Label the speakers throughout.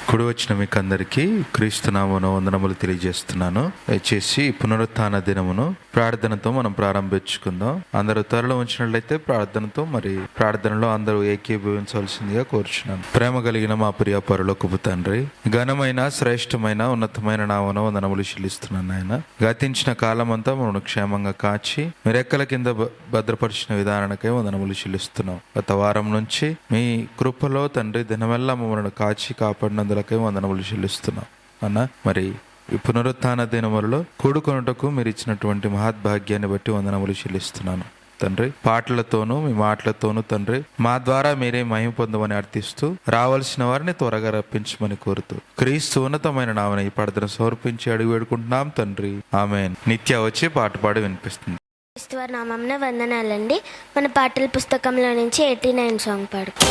Speaker 1: కుడి వచ్చిన మీకు అందరికీ క్రీస్తునామమున వందనములు తెలియజేస్తున్నాను. దయచేసి పునరుత్థాన దినమును ప్రార్థనతో మనం ప్రారంభించుకుందాం. అందరూ త్వరలో ఉంచినట్లయితే ప్రార్థనలో అందరూ ఏకీభవించవలసిందిగా కోరుచున్నాను. ప్రేమ కలిగిన మా ప్రియ పరలోకపు తండ్రి, ఘనమైన శ్రేష్టమైన ఉన్నతమైన నామమున వందనములు చెల్లిస్తున్నాను. ఆయన గతించిన కాలం అంతా మనను క్షేమంగా కాచి మీరెక్కల కింద భద్రపరిచిన విధానానికై వందనములు చెల్లిస్తున్నాం. గత వారం నుంచి మీ కృపలో తండ్రి దినమెల్లా మమ్మల్ని కాచి కాపాడినందులకై వందనములు చెల్లిస్తున్నాం అన్న. మరి ఈ పునరుత్థాన దినములలో కూడుకొనుటకు మీరు ఇచ్చినటువంటి మహద్భాగ్యాన్ని బట్టి వందనములు చెల్లిస్తున్నాను తండ్రి. పాటలతోనూ మీ మాటలతోనూ తండ్రి మా ద్వారా మీరే మహిమ పొందమని అర్థిస్తూ రావాల్సిన వారిని త్వరగా రప్పించమని కోరుతూ క్రీస్తు ఉన్నతమైన నామమున ఈ ప్రార్థన సమర్పించి అడిగి వేడుకుంటున్నాం తండ్రి, ఆమేన్. నిత్య వచ్చి పాట పాడి వినిపిస్తుంది.
Speaker 2: క్రీస్తువారి నామమున వందనాలండి. మన పాటల పుస్తకంలో నుంచి 89 సాంగ్ పాడుకో.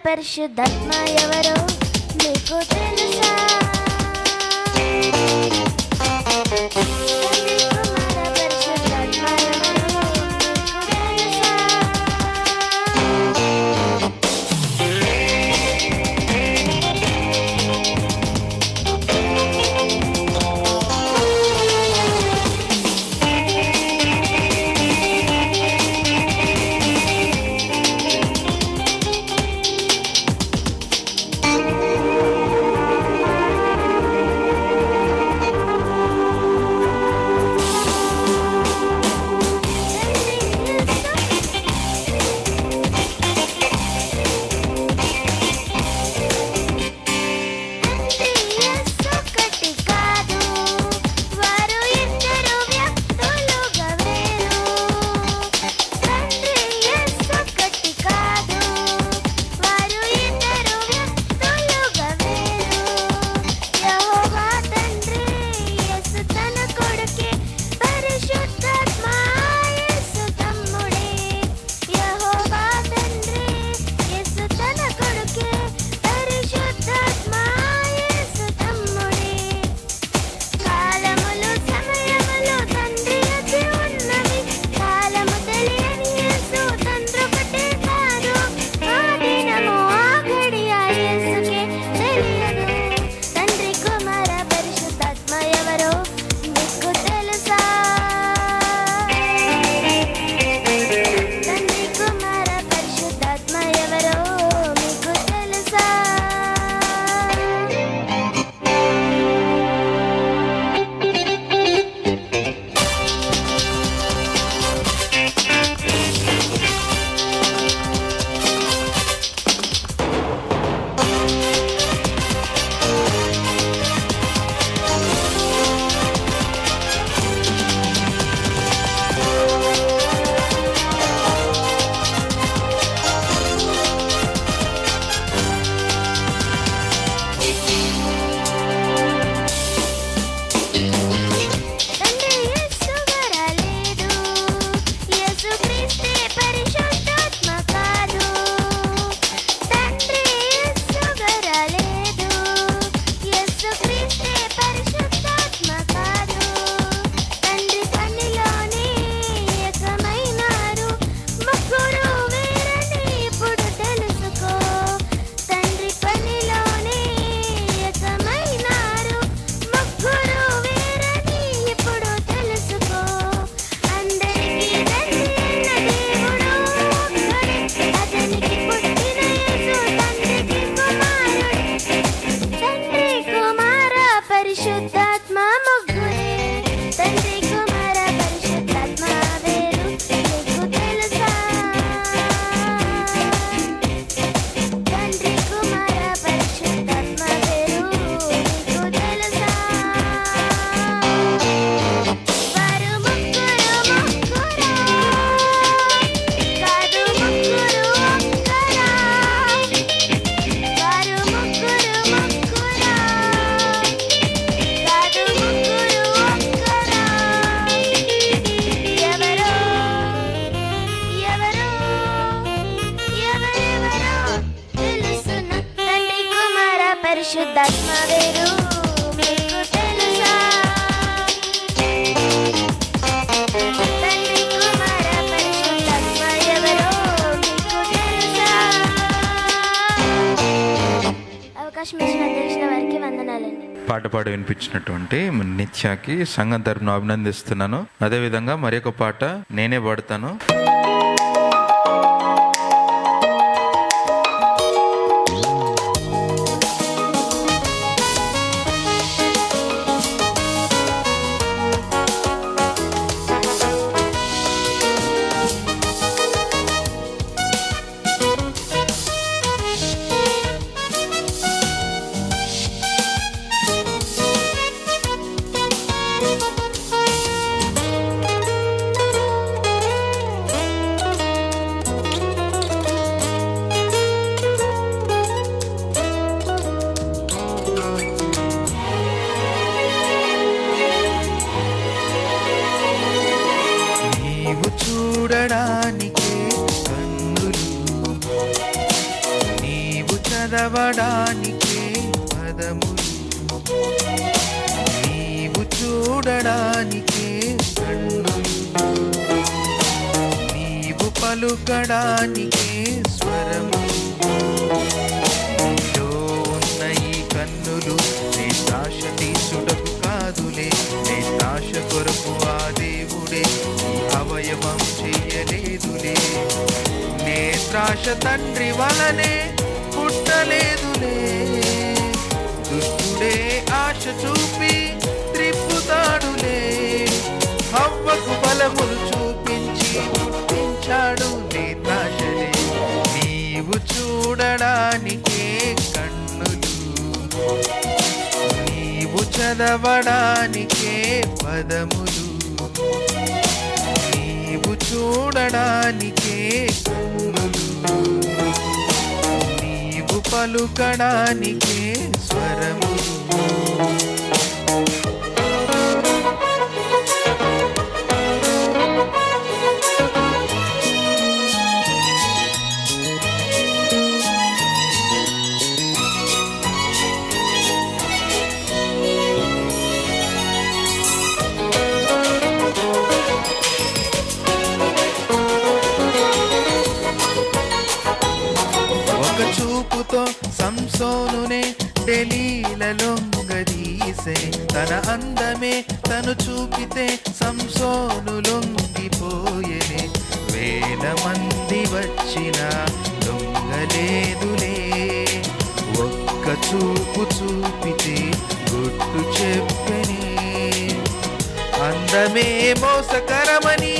Speaker 2: పరిశుద్ధాత్మ ఎవరో మీకు తెలుసా? పరిశుద్ధాత్మ వేరు మీకు తెలుసా? తండ్రి కుమార పరిశుద్ధాత్మ ఎవరో మీకు తెలుసా? అవకాశం ఇచ్చిన అధ్యక్షుల వారికి వందనాలండి.
Speaker 1: పాట పాడి వినిపించినటువంటి నిత్యాకి సంఘం తరపున అభినందిస్తున్నాను. అదేవిధంగా మరి ఒక పాట నేనే పాడతాను. చూడడానికే కన్నులు, నీవు చదవడానికే పదములు. నీవు చూడడానికే కన్నులు, నీవు పలుకడానికే స్వరములు. నీలో ఉన్న ఈ కన్నులు నేత్రాశ తీసుటకు కాదులే, నేత్రాశ కొరకు ఆ దేవుడే అవయవం చెయ్యలేదులే. నేత్రాశ తండ్రి వలనే పుట్టలేదులే, దుష్టుడే ఆశ చూపి త్రిప్పుతాడులే. హవ్వకు బలములు చూపించి పుట్టించాడు నేత్రాశలే. నీవు చూడడానికే కన్నులు, నీవు చదవడానికే పదములు. నీవు చూడడానికే కన్నులు, నీవు పలుకడానికే స్వరములు. చూపుతో సంసోనునే డెలీలొంగదీసే, తన అందమే తను చూపితే సంసోను లొంగిపోయేనే. వేల మంది వచ్చిన లొంగలేదులే, ఒక్క చూపు చూపితే గుట్టు చెప్పెనే. అందమే మోసకరమని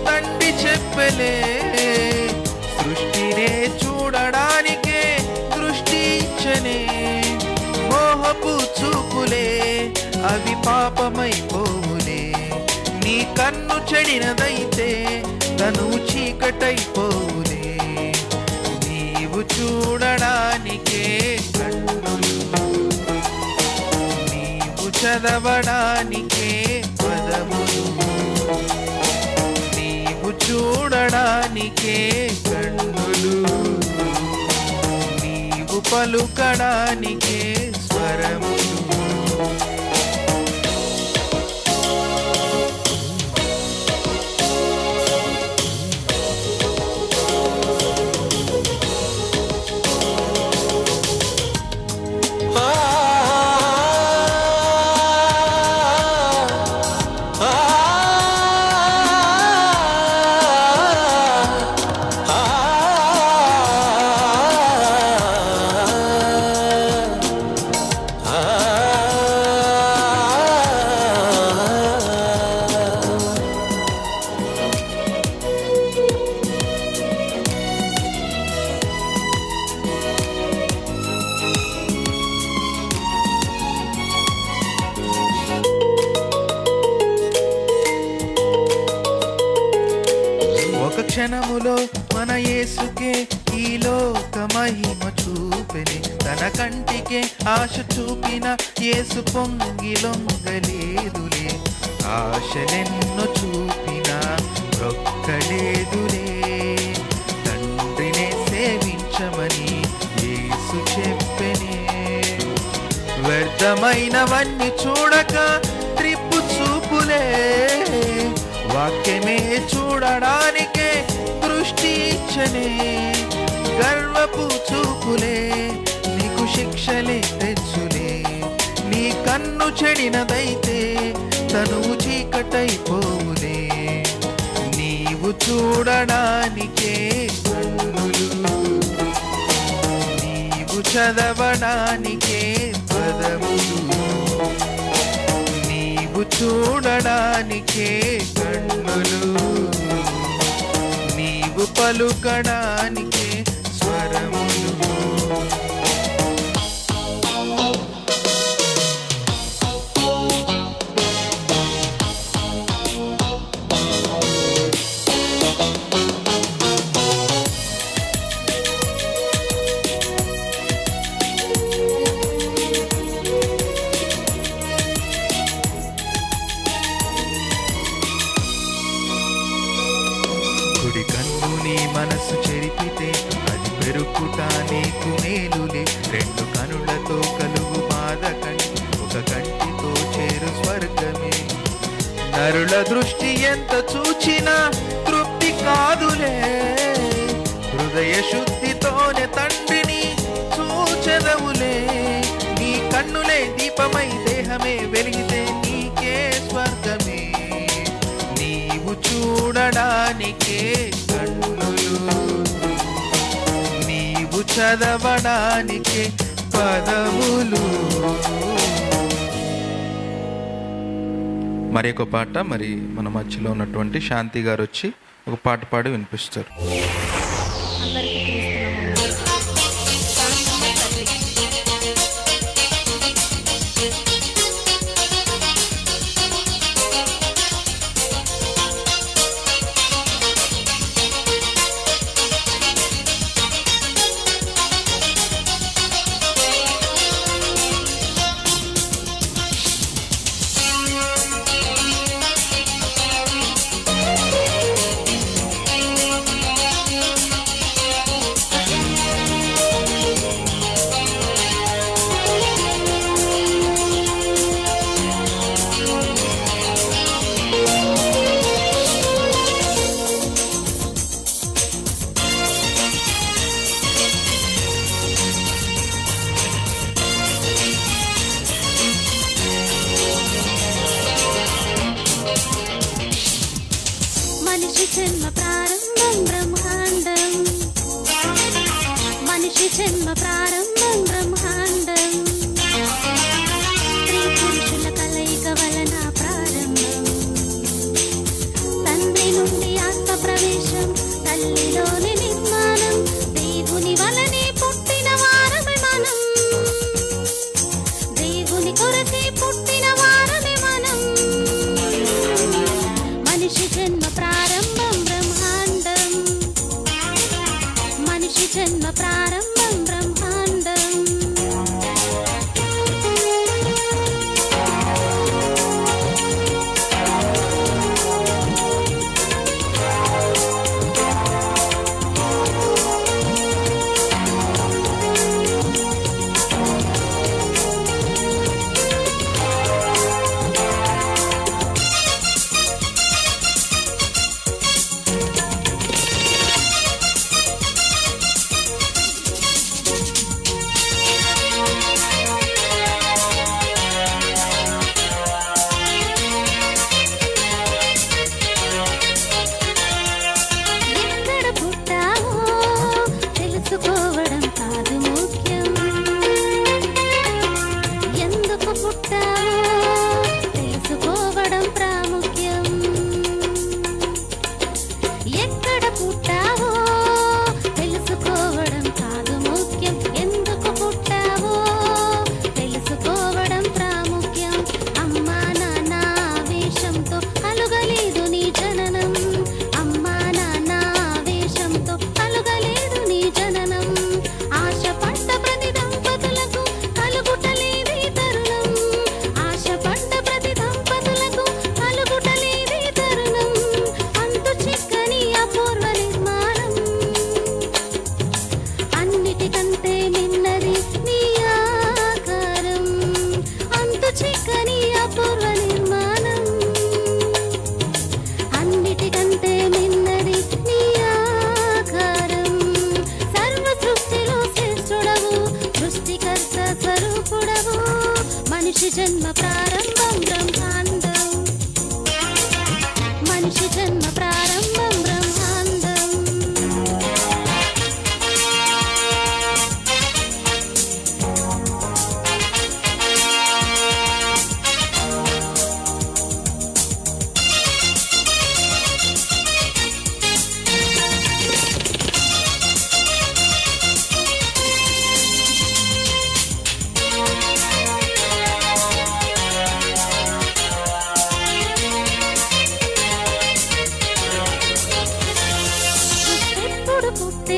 Speaker 1: తండ్రి చెప్పలే, సృష్టినే చూడడానికే దృష్టి ఇచ్చనే. మోహపు చూపులే అవి పాపమైపోవులే, నీ కన్ను చెడినదైతే తను చీకటైపోవులే. నీవు చూడడానికే కన్నులు, నీవు చదవడానికే పదములు. నీవు చూడడానికే కన్నులు, నీవు పలుకడానికే స్వరములు. క్షణములో మన యేసుకే ఈ లోక మహిమ చూపెని, తన కంటికే ఆశ చూపిన యేసు పొంగి లొంగలేదులే. ఆశలెన్నో చూపిన రొక్కలేదులే, తండ్రినే సేవించమని యేసు చెప్పెనే. వ్యర్థమైనవన్నీ చూడక త్రిప్పు చూపులే, వాక్యమే చూడడానికే దృష్టి ఇచ్చనే. గర్వపు చూపులే నీకు శిక్షలే తెచ్చులే, నీ కన్ను చెడినదైతే తనువు చీకటైపోవులే. నీవు చూడడానికే కన్నులు, నీవు చదవడానికే పదములు, నీవు చూడడానికే కన్నులు, నీవు పలుకడానికే స్వరములు. కుడి కన్ను నీ మనసు చెరిపితే అది పెరుకుట నీకు మేలులే. రెండు కనులతో కలుగు బాధ కంటి ఒక కంటితో చేరు స్వర్గమే. నరుల దృష్టి ఎంత చూచినా తృప్తి కాదులే, హృదయ శుద్ధితోనే తండ్రిని చూచెదవులే. నీ కన్నులే దీపమై దేహమే వెలిగితే నీకే స్వర్గమే. నీవు చూడడానికే కన్నులు, నీవు చదవడానికే పదములు. మరి ఒక పాట మరి మన మధ్యలో ఉన్నటువంటి శాంతి గారు వచ్చి ఒక పాట పాడి వినిపిస్తారు.
Speaker 3: మనిషి జన్మ ప్రారంభం బ్రహ్మాండం, మనిషి జన్మ ప్రారంభం బ్రహ్మాండం. స్త్రీ పురుషుల కలయిక వలన ప్రారంభం, తండ్రి నుండి ఆత్మ ప్రవేశం, తల్లిలోని నిర్మాణం. దేవుని వలనే పుట్టిన వారమే మనం, దేవుని కొరకే పుట్టిన వారమే మనం. మనిషి జన్మ ప్రారంభం బ్రహ్మాండం, మనిషి జన్మ ప్రారంభం బ్రహ్మాండం.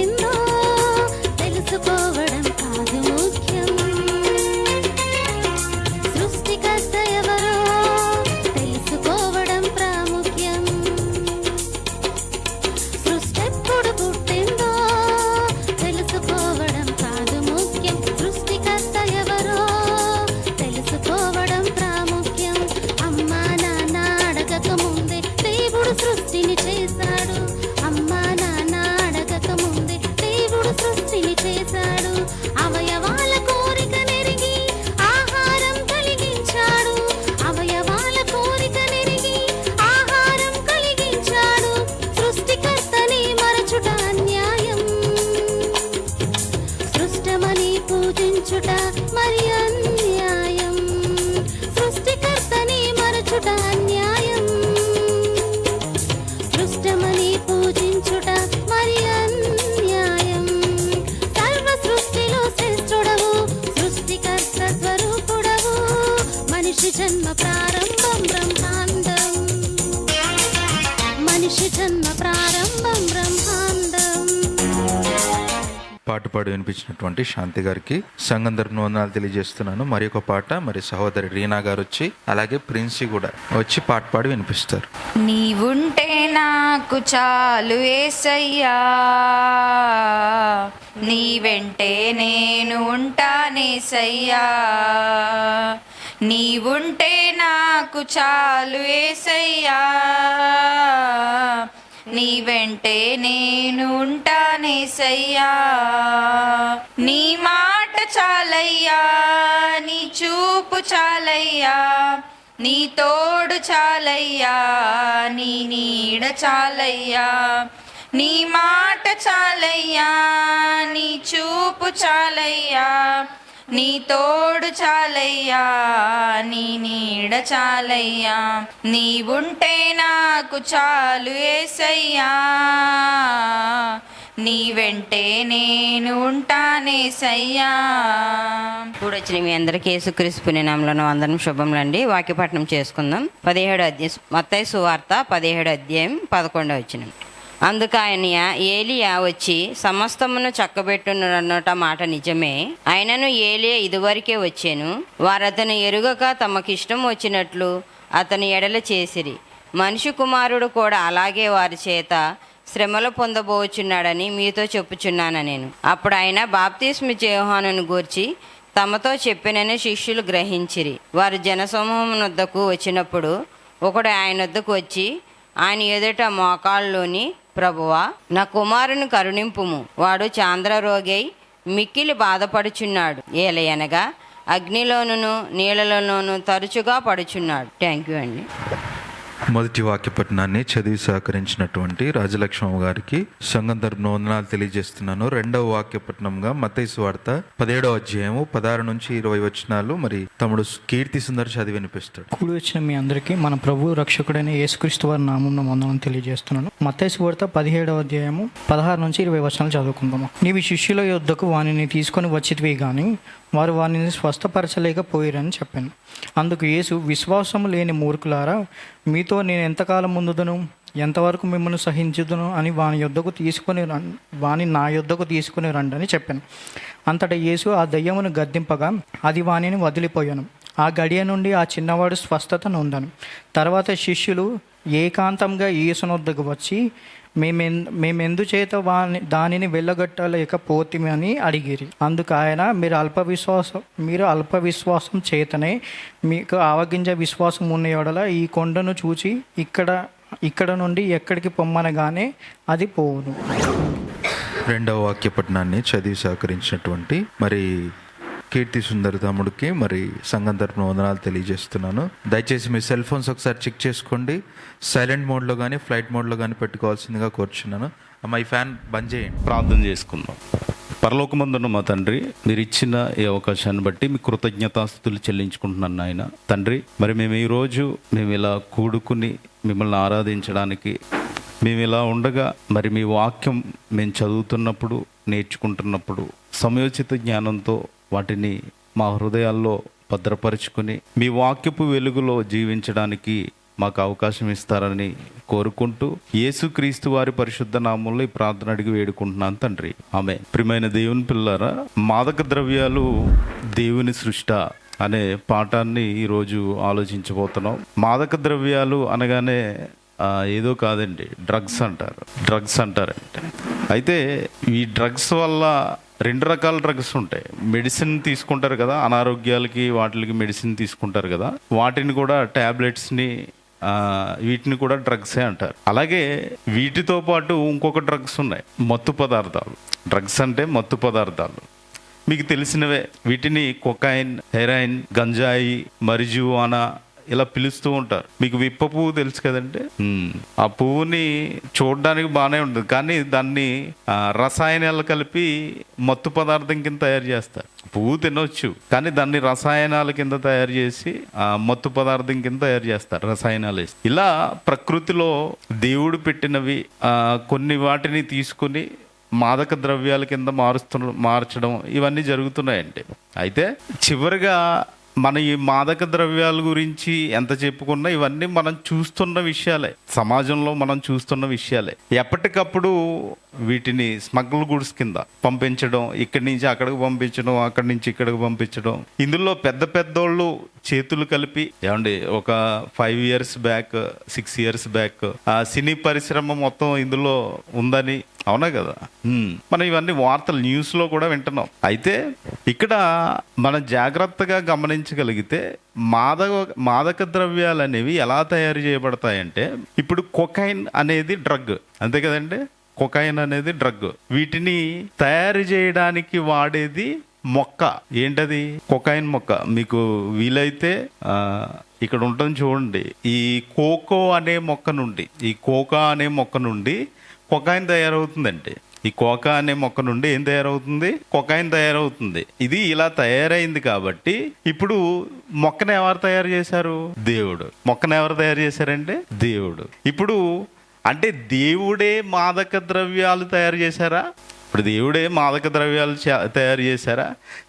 Speaker 3: పుట్టిందో తెలుసుకోవడం కాదు ముఖ్యం. సృష్టికర్త ఎవరో తెలుసుకోవడం ప్రాముఖ్యం. సృష్టి ఎప్పుడు పుట్టిందో తెలుసుకోవడం కాదు ముఖ్యం. సృష్టికర్త ఎవరో తెలుసుకోవడం ప్రాముఖ్యం. అమ్మా నాన్న అడగక ముందే దేవుడు సృష్టిని చేశాడు. అమ్మా నాన్న అడగక ముందే దేవుడు సృష్టిని చేశాడు. అవయవాల కోరిక నెరిగి ఆహారం కలిగించాడు. అవయవాల కోరిక నెరిగి ఆహారం కలిగించాడు. సృష్టికర్తని మరచుట అన్యాయం. సృష్టమని పూజించుట మరి అన్యాయం. సృష్టికర్తని మరచుట అన్యాయం. సృష్టమని పూజించుట మరి అన్యాయం. సర్వ సృష్టిలో శ్రేష్ఠుడవు, సృష్టికర్త స్వరూపుడవు. మనిషి జన్మ ప్రారంభం బ్రహ్మాండం. మనిషి జన్మ ప్రారంభం బ్రహ్మాండం.
Speaker 1: పాట పాడి వినిపించినటువంటి శాంతి గారికి సంఘం తరపున వందనాలు తెలియజేస్తున్నాను. మరి ఒక పాట మరి సహోదరి రీనా గారు వచ్చి అలాగే ప్రిన్సీ కూడా వచ్చి పాట పాడి వినిపిస్తారు.
Speaker 4: నీవుంటే నాకు చాలు యేసయ్యా, నీ వెంటే నేను ఉంటానేసయ్యా. నీవుంటే నాకు చాలు యేసయ్యా, నీ వెంటే నేను ఉంటానేసయ్యా. నీ మాట చాలయ్యా, నీ చూపు చాలయ్యా, నీ తోడు చాలయ్యా, నీ నీడ చాలయ్యా. నీ మాట చాలయ్యా, నీ చూపు చాలయ్యా, నీ తోడు చాలయ్యా, నీ నీడ చాలయ్యా. నీవుంటే నాకు చాలు యేసయ్యా, నీ వెంటే నేను ఉంటానేసయ్యా.
Speaker 5: ఇప్పుడు వచ్చిన మీ అందరికీ యేసుక్రీస్తు పుణ్యనామములో వందనం శుభములండి. వాక్యపట్నం చేసుకుందాం. 17 అధ్యాయం మత్తయి సువార్త 17 అధ్యాయం 11 వచనం. అందుకు ఆయన ఏలియా వచ్చి సమస్తమును చక్కబెట్టునన్నట మాట నిజమే. ఆయనను ఏలియా ఇదివరకే వచ్చాను. వారు అతను ఎరుగక తమకిష్టం వచ్చినట్లు అతని ఎడల చేసిరి. మనిషి కుమారుడు కూడా అలాగే వారి చేత శ్రమలు పొందబోచున్నాడని మీతో చెప్పుచున్నాను నేను. అప్పుడు ఆయన బాప్తిస్మిచ్చే యోహానును గూర్చి తమతో చెప్పినని శిష్యులు గ్రహించిరి. వారు జనసమూహం వద్దకు వచ్చినప్పుడు ఒకడు ఆయన వద్దకు వచ్చి ఆయన ఎదుట మోకాళ్ళలోని, ప్రభువా, నా కుమారుని కరుణింపుము, వాడు చాంద్రరోగై మిక్కిలి బాధపడుచున్నాడు. ఏలయనగా అగ్నిలోను నీళ్ళలోనూ తరచుగా పడుచున్నాడు. థ్యాంక్ యూ అండి.
Speaker 1: మొదటి వాక్యపట్నాన్ని చదివి సహకరించినటువంటి రాజలక్ష్మమ్మ గారికి సంఘం తరపున వందనాలు తెలియజేస్తున్నాను. రెండవ వాక్యపట్నంగా మత్తయి సువార్త 17వ అధ్యాయము 16 నుంచి 20 వచనాలు మరి తమ్ముడు కీర్తి సుందర్ చదివి వినిపిస్తాడు.
Speaker 6: కూడి వచ్చిన మీ అందరికీ మన ప్రభు రక్షకుడైన యేసుక్రీస్తు వారి నామమున వందనాలు తెలియజేస్తున్నాను. మత్తయి సువార్త 17వ అధ్యాయము 16 నుంచి 20 వచనాలు చదువుకుందాము. నీవి శిష్యుల యొద్దకు వానిని తీసుకొని వచ్చితివి గాని వారు వారిని స్వస్థపరచలేకపోయిరని చెప్పాను. అందుకు యేసు, విశ్వాసము లేని మూర్ఖులారా, మీతో నేను ఎంతకాలం ముందుదను, ఎంతవరకు మిమ్మల్ని సహించుదును అని వాని నా యొద్దకు తీసుకుని రండి అని చెప్పాను. అంతటా యేసు ఆ దయ్యమును గద్దింపగా అది వానిని వదిలిపోయాను. ఆ గడియ నుండి ఆ చిన్నవాడు స్వస్థత నొందాను. తర్వాత శిష్యులు ఏకాంతంగా యేసునొద్దకు వచ్చి మేమెందుచేత దానిని వెళ్ళగొట్టలేకపోతిమని అడిగిరి. అందుకు ఆయన, మీరు అల్ప విశ్వాసం చేతనే మీకు ఆవగింజ విశ్వాసం ఉన్న యెడల ఈ కొండను చూచి ఇక్కడ నుండి ఎక్కడికి పొమ్మనగానే అది పోవును.
Speaker 1: రెండవ వాక్యపట్నాన్ని చదివి సహకరించినటువంటి మరి కీర్తి సుందర్ తమ్ముడికి మరి సంఘం తరపున వందనాలు తెలియజేస్తున్నాను. దయచేసి మీ సెల్ ఫోన్స్ ఒకసారి చెక్ చేసుకోండి. సైలెంట్ మోడ్లో కానీ ఫ్లైట్ మోడ్లో కానీ పెట్టుకోవాల్సిందిగా కోరుచున్నాను. అమ్మ, ఈ ఫ్యాన్ బంద్ చేయండి.
Speaker 7: ప్రార్థన చేసుకుందాం. పరలోకమందున్న మా తండ్రి, మీరు ఇచ్చిన ఈ అవకాశాన్ని బట్టి మీ కృతజ్ఞతాస్తుతులు చెల్లించుకుంటున్నాను నాయన. తండ్రి, మరి మేము ఈరోజు ఇలా కూడుకుని మిమ్మల్ని ఆరాధించడానికి మేము ఇలా ఉండగా మరి మీ వాక్యం మేము చదువుతున్నప్పుడు, నేర్చుకుంటున్నప్పుడు సమయోచిత జ్ఞానంతో వాటిని మా హృదయాల్లో భద్రపరుచుకుని మీ వాక్యపు వెలుగులో జీవించడానికి మాకు అవకాశం ఇస్తారని కోరుకుంటూ యేసుక్రీస్తు వారి పరిశుద్ధ నామంలో ఈ ప్రార్థన అడిగి వేడుకుంటున్నాను తండ్రి, ఆమేన్. ప్రియమైన దేవుని పిల్లారా, మాదక ద్రవ్యాలు దేవుని సృష్ట అనే పాఠాన్ని ఈరోజు ఆలోచించబోతున్నాం. మాదక ద్రవ్యాలు అనగానే ఏదో కాదండి, డ్రగ్స్ అంటారంటే. అయితే ఈ డ్రగ్స్ వల్ల 2 రకాల డ్రగ్స్ ఉంటాయి. మెడిసిన్ తీసుకుంటారు కదా, అనారోగ్యాలకి వాటికి మెడిసిన్ తీసుకుంటారు కదా, వాటిని కూడా ట్యాబ్లెట్స్ని వీటిని కూడా డ్రగ్సే అంటారు. అలాగే వీటితో పాటు ఇంకొక డ్రగ్స్ ఉన్నాయి, మత్తు పదార్థాలు. డ్రగ్స్ అంటే మత్తు పదార్థాలు మీకు తెలిసినవే. వీటిని కొకైన్, హెరాయిన్, గంజాయి, marijuana ఇలా పిలుస్తూ ఉంటారు. మీకు విప్ప పువ్వు తెలుసు కదండి. ఆ పువ్వుని చూడడానికి బాగానే ఉంటుంది, కానీ దాన్ని రసాయనాలు కలిపి మత్తు పదార్థం కింద తయారు చేస్తారు. పువ్వు తినొచ్చు, కానీ దాన్ని రసాయనాల కింద తయారు చేసి మత్తు పదార్థం కింద తయారు చేస్తారు, రసాయనాలు వేసి. ఇలా ప్రకృతిలో దేవుడు పెట్టినవి కొన్ని వాటిని తీసుకుని మాదక ద్రవ్యాల కింద మార్చడం ఇవన్నీ జరుగుతున్నాయండి. అయితే చివరిగా మన ఈ మాదక ద్రవ్యాల గురించి ఎంత చెప్పుకున్నా ఇవన్నీ మనం చూస్తున్న విషయాలే, సమాజంలో మనం చూస్తున్న విషయాలే. ఎప్పటికప్పుడు వీటిని స్మగ్ల్ గుడ్స్ కింద పంపించడం, ఇక్కడి నుంచి అక్కడికి పంపించడం, అక్కడి నుంచి ఇక్కడికి పంపించడం. ఇందులో పెద్ద పెద్దోళ్ళు చేతులు కలిపి, ఏమండి, ఒక 5 years బ్యాక్ 6 years బ్యాక్ సినీ పరిశ్రమ మొత్తం ఇందులో ఉందని, అవునా కదా, మనం ఇవన్నీ వార్తలు న్యూస్లో కూడా వింటున్నాం. అయితే ఇక్కడ మనం జాగ్రత్తగా గమనించగలిగితే మాదక ద్రవ్యాలు అనేవి ఎలా తయారు చేయబడతాయంటే, ఇప్పుడు కొకైన్ అనేది డ్రగ్, అంతే కదండి. కొకైన్ అనేది డ్రగ్. వీటిని తయారు చేయడానికి వాడేది మొక్క. ఏంటది? కొకైన్ మొక్క. మీకు వీలైతే ఇక్కడ ఉంటుంది చూడండి, ఈ కోకో అనే మొక్క నుండి కొకైన్ తయారవుతుందండి. ఈ కోకా అనే మొక్క నుండి ఏం తయారవుతుంది? కొకైన్ తయారవుతుంది. ఇది ఇలా తయారైంది కాబట్టి ఇప్పుడు మొక్కను ఎవరు తయారు చేశారు? దేవుడు. మొక్కను ఎవరు తయారు చేశారంటే? దేవుడు. ఇప్పుడు అంటే దేవుడే మాదక ద్రవ్యాలు తయారు చేశారా? ఇప్పుడు దేవుడే మాదక ద్రవ్యాలు తయారు చేశారా?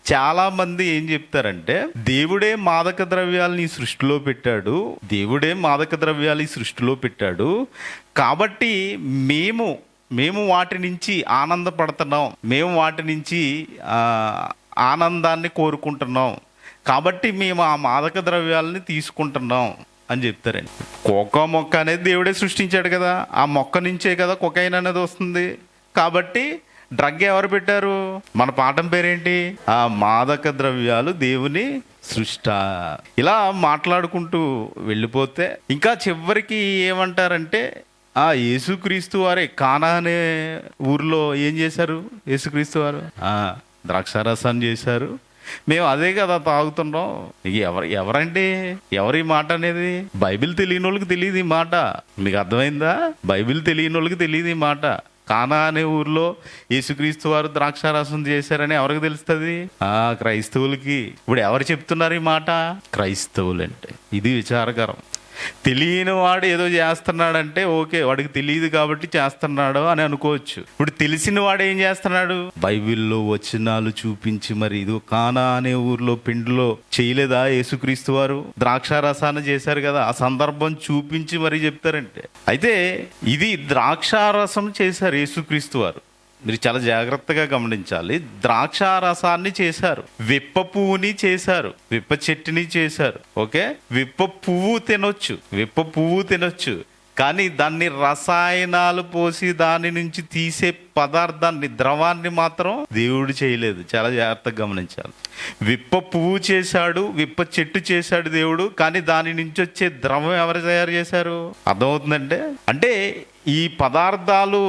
Speaker 7: చాలా మంది ఏం చెప్తారంటే, దేవుడే మాదక ద్రవ్యాలని సృష్టిలో పెట్టాడు, దేవుడే మాదక ద్రవ్యాలు సృష్టిలో పెట్టాడు కాబట్టి మేము వాటి నుంచి ఆనందపడుతున్నాం, మేము వాటి నుంచి ఆనందాన్ని కోరుకుంటున్నాం, కాబట్టి మేము ఆ మాదక ద్రవ్యాలని తీసుకుంటున్నాం అని చెప్తారండి. కోకా మొక్క అనేది దేవుడే సృష్టించాడు కదా, ఆ మొక్క నుంచే కదా కొకైన్ అనేది వస్తుంది. కాబట్టి డ్రగ్ ఎవరు పెట్టారు? మన పాఠం పేరేంటి? ఆ మాదక ద్రవ్యాలు దేవుని సృష్ట. ఇలా మాట్లాడుకుంటూ వెళ్ళిపోతే ఇంకా చివరికి ఏమంటారంటే, యేసుక్రీస్తు వారే కానా అనే ఊర్లో ఏం చేశారు? యేసుక్రీస్తు వారు ద్రాక్షారసాన్ని చేశారు. మేము అదే కదా తాగుతున్నాం. ఎవరండి? ఎవరి మాట అనేది? బైబిల్ తెలియని వాళ్ళకి తెలియదు ఈ మాట. మీకు అర్థమైందా? బైబిల్ తెలియని వాళ్ళకి తెలియదు ఈ మాట. కానా అనే ఊర్లో యేసుక్రీస్తు వారు ద్రాక్షారసం చేశారని ఎవరికి తెలుస్తుంది? క్రైస్తవులకి. ఇప్పుడు ఎవరు చెప్తున్నారు ఈ మాట? క్రైస్తవులు. అంటే ఇది విచారకరం. తెలియని వాడు ఏదో చేస్తున్నాడంటే ఓకే, వాడికి తెలియదు కాబట్టి చేస్తున్నాడు అని అనుకోవచ్చు. ఇప్పుడు తెలిసిన వాడు ఏం చేస్తున్నాడు? బైబిల్లో వచనాలు చూపించి, మరి ఇది కానా అనే ఊర్లో పిండిలో చేయలేదా యేసుక్రీస్తు వారు? ద్రాక్షారసాన్ని చేశారు కదా, ఆ సందర్భం చూపించి మరి చెప్తారంటే. అయితే ఇది ద్రాక్షారసం చేశారు యేసుక్రీస్తు వారు. మీరు చాలా జాగ్రత్తగా గమనించాలి. ద్రాక్షారసాన్ని చేశారు, విప్ప పువ్వుని చేశారు, విప్ప చెట్టుని చేశారు. ఓకే, విప్ప పువ్వు తినొచ్చు, కానీ దాన్ని రసాయనాలు పోసి దాని నుంచి తీసే పదార్థాన్ని, ద్రవాన్ని మాత్రం దేవుడు చేయలేదు. చాలా జాగ్రత్తగా గమనించాలి. విప్ప పువ్వు చేశాడు, విప్ప చెట్టు చేశాడు దేవుడు, కానీ దాని నుంచి వచ్చే ద్రవం ఎవరు తయారు చేశారు? అర్థమవుతుందంటే, అంటే ఈ పదార్థాలు,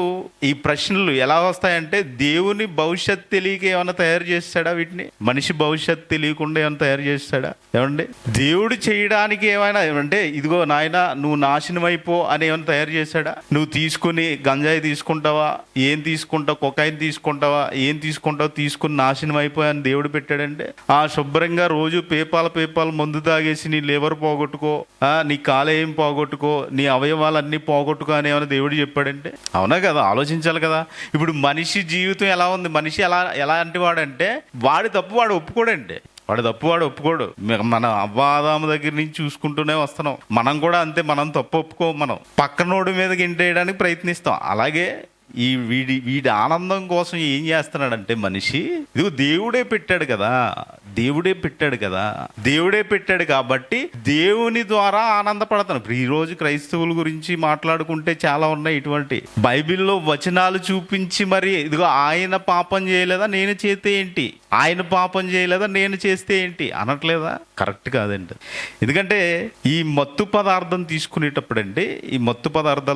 Speaker 7: ఈ ప్రశ్నలు ఎలా వస్తాయంటే, దేవుని భవిష్యత్ తెలియక ఏమైనా తయారు చేస్తాడా వీటిని? మనిషి భవిష్యత్ తెలియకుండా ఏమైనా తయారు చేస్తాడా? ఏమండి, దేవుడు చేయడానికి ఏమైనా అంటే, ఇదిగో నాయన నువ్వు నాశనం అయిపో అని ఏమైనా తయారు చేశాడా? నువ్వు తీసుకుని గంజాయి తీసుకుంటావా, ఏం తీసుకుంటావు, కొకైన్ తీసుకుంటావా, ఏం తీసుకుంటావు, తీసుకుని నాశనం అయిపోయా అని దేవుడు పెట్టాడంటే? శుభ్రంగా రోజు పేపాల మందు తాగేసి నీ లివర్ పోగొట్టుకో, నీ కాలేయం పోగొట్టుకో, నీ అవయవాలన్నీ పోగొట్టుకో అని ఏమైనా దేవుడు చెప్పాడంటే? అవునా కదా? ఆలోచించాలి కదా. ఇప్పుడు మనిషి జీవితం ఎలా ఉంది? మనిషి ఎలాంటి వాడంటే, వాడి తప్పు వాడు ఒప్పుకోడండి. వాడు తప్పు వాడు ఒప్పుకోడు. మన అవ్వాదాము దగ్గర నుంచి చూసుకుంటూనే వస్తున్నాం. మనం కూడా అంతే, మనం తప్పు ఒప్పుకోం. మనం పక్కనోడి మీద గింటేయడానికి ప్రయత్నిస్తాం. అలాగే ఈ వీడి ఆనందం కోసం ఏం చేస్తున్నాడంటే మనిషి, ఇదిగో దేవుడే పెట్టాడు కదా, దేవుడే పెట్టాడు కాబట్టి దేవుని ద్వారా ఆనందపడతాను. ఇప్పుడు ఈ రోజు క్రైస్తవుల గురించి మాట్లాడుకుంటే చాలా ఉన్నాయి. ఇటువంటి బైబిల్లో వచనాలు చూపించి మరి ఇదిగో ఆయన పాపం చేయలేదా నేను చేస్తే ఏంటి, ఆయన పాపం చేయలేదా నేను చేస్తే ఏంటి అనట్లేదా? కరెక్ట్ కాదండి. ఎందుకంటే ఈ మత్తు పదార్థం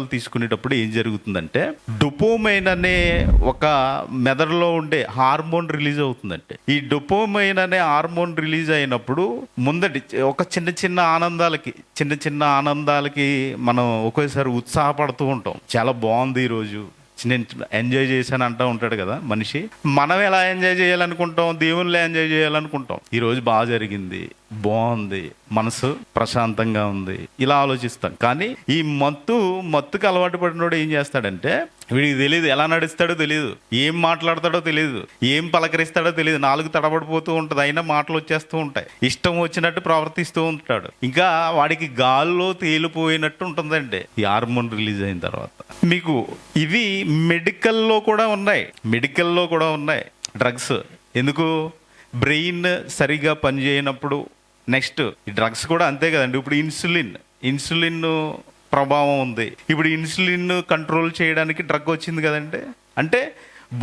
Speaker 7: తీసుకునేటప్పుడు ఏం జరుగుతుందంటే డోపమైన్ అనే ఒక మెదడులో ఉండే హార్మోన్ రిలీజ్ అవుతుందంటే, ఈ డోపమైన్ అనే హార్మోన్ రిలీజ్ అయినప్పుడు ముందటి ఒక చిన్న ఆనందాలకి మనం ఒకేసారి ఉత్సాహపడుతూ ఉంటాం. చాలా బాగుంది ఈరోజు, నేను ఎంజాయ్ చేశాను అంటూ ఉంటాడు కదా మనిషి. మనం ఎలా ఎంజాయ్ చేయాలనుకుంటాం, దేవుళ్ళు ఎంజాయ్ చేయాలనుకుంటాం. ఈరోజు బాగా జరిగింది, బాగుంది, మనసు ప్రశాంతంగా ఉంది, ఇలా ఆలోచిస్తాం. కానీ ఈ మత్తుకు అలవాటు పడినోడు ఏం చేస్తాడంటే, వీడికి తెలియదు ఎలా నడుస్తాడో తెలియదు, ఏం మాట్లాడతాడో తెలియదు, ఏం పలకరిస్తాడో తెలియదు, నాలుగు తడబడిపోతూ ఉంటుంది, అయినా మాటలు వచ్చేస్తూ ఉంటాయి, ఇష్టం వచ్చినట్టు ప్రవర్తిస్తూ ఉంటాడు. ఇంకా వాడికి గాల్లో తేలిపోయినట్టు ఉంటుందండి ఈ హార్మోన్ రిలీజ్ అయిన తర్వాత. మీకు ఇవి మెడికల్లో కూడా ఉన్నాయి డ్రగ్స్. ఎందుకు? బ్రెయిన్ సరిగా పనిచేయనప్పుడు. నెక్స్ట్ ఈ డ్రగ్స్ కూడా అంతే కదండి. ఇప్పుడు ఇన్సులిన్ ప్రభావం ఉంది. ఇప్పుడు ఇన్సులిన్ కంట్రోల్ చేయడానికి డ్రగ్ వచ్చింది కదండి. అంటే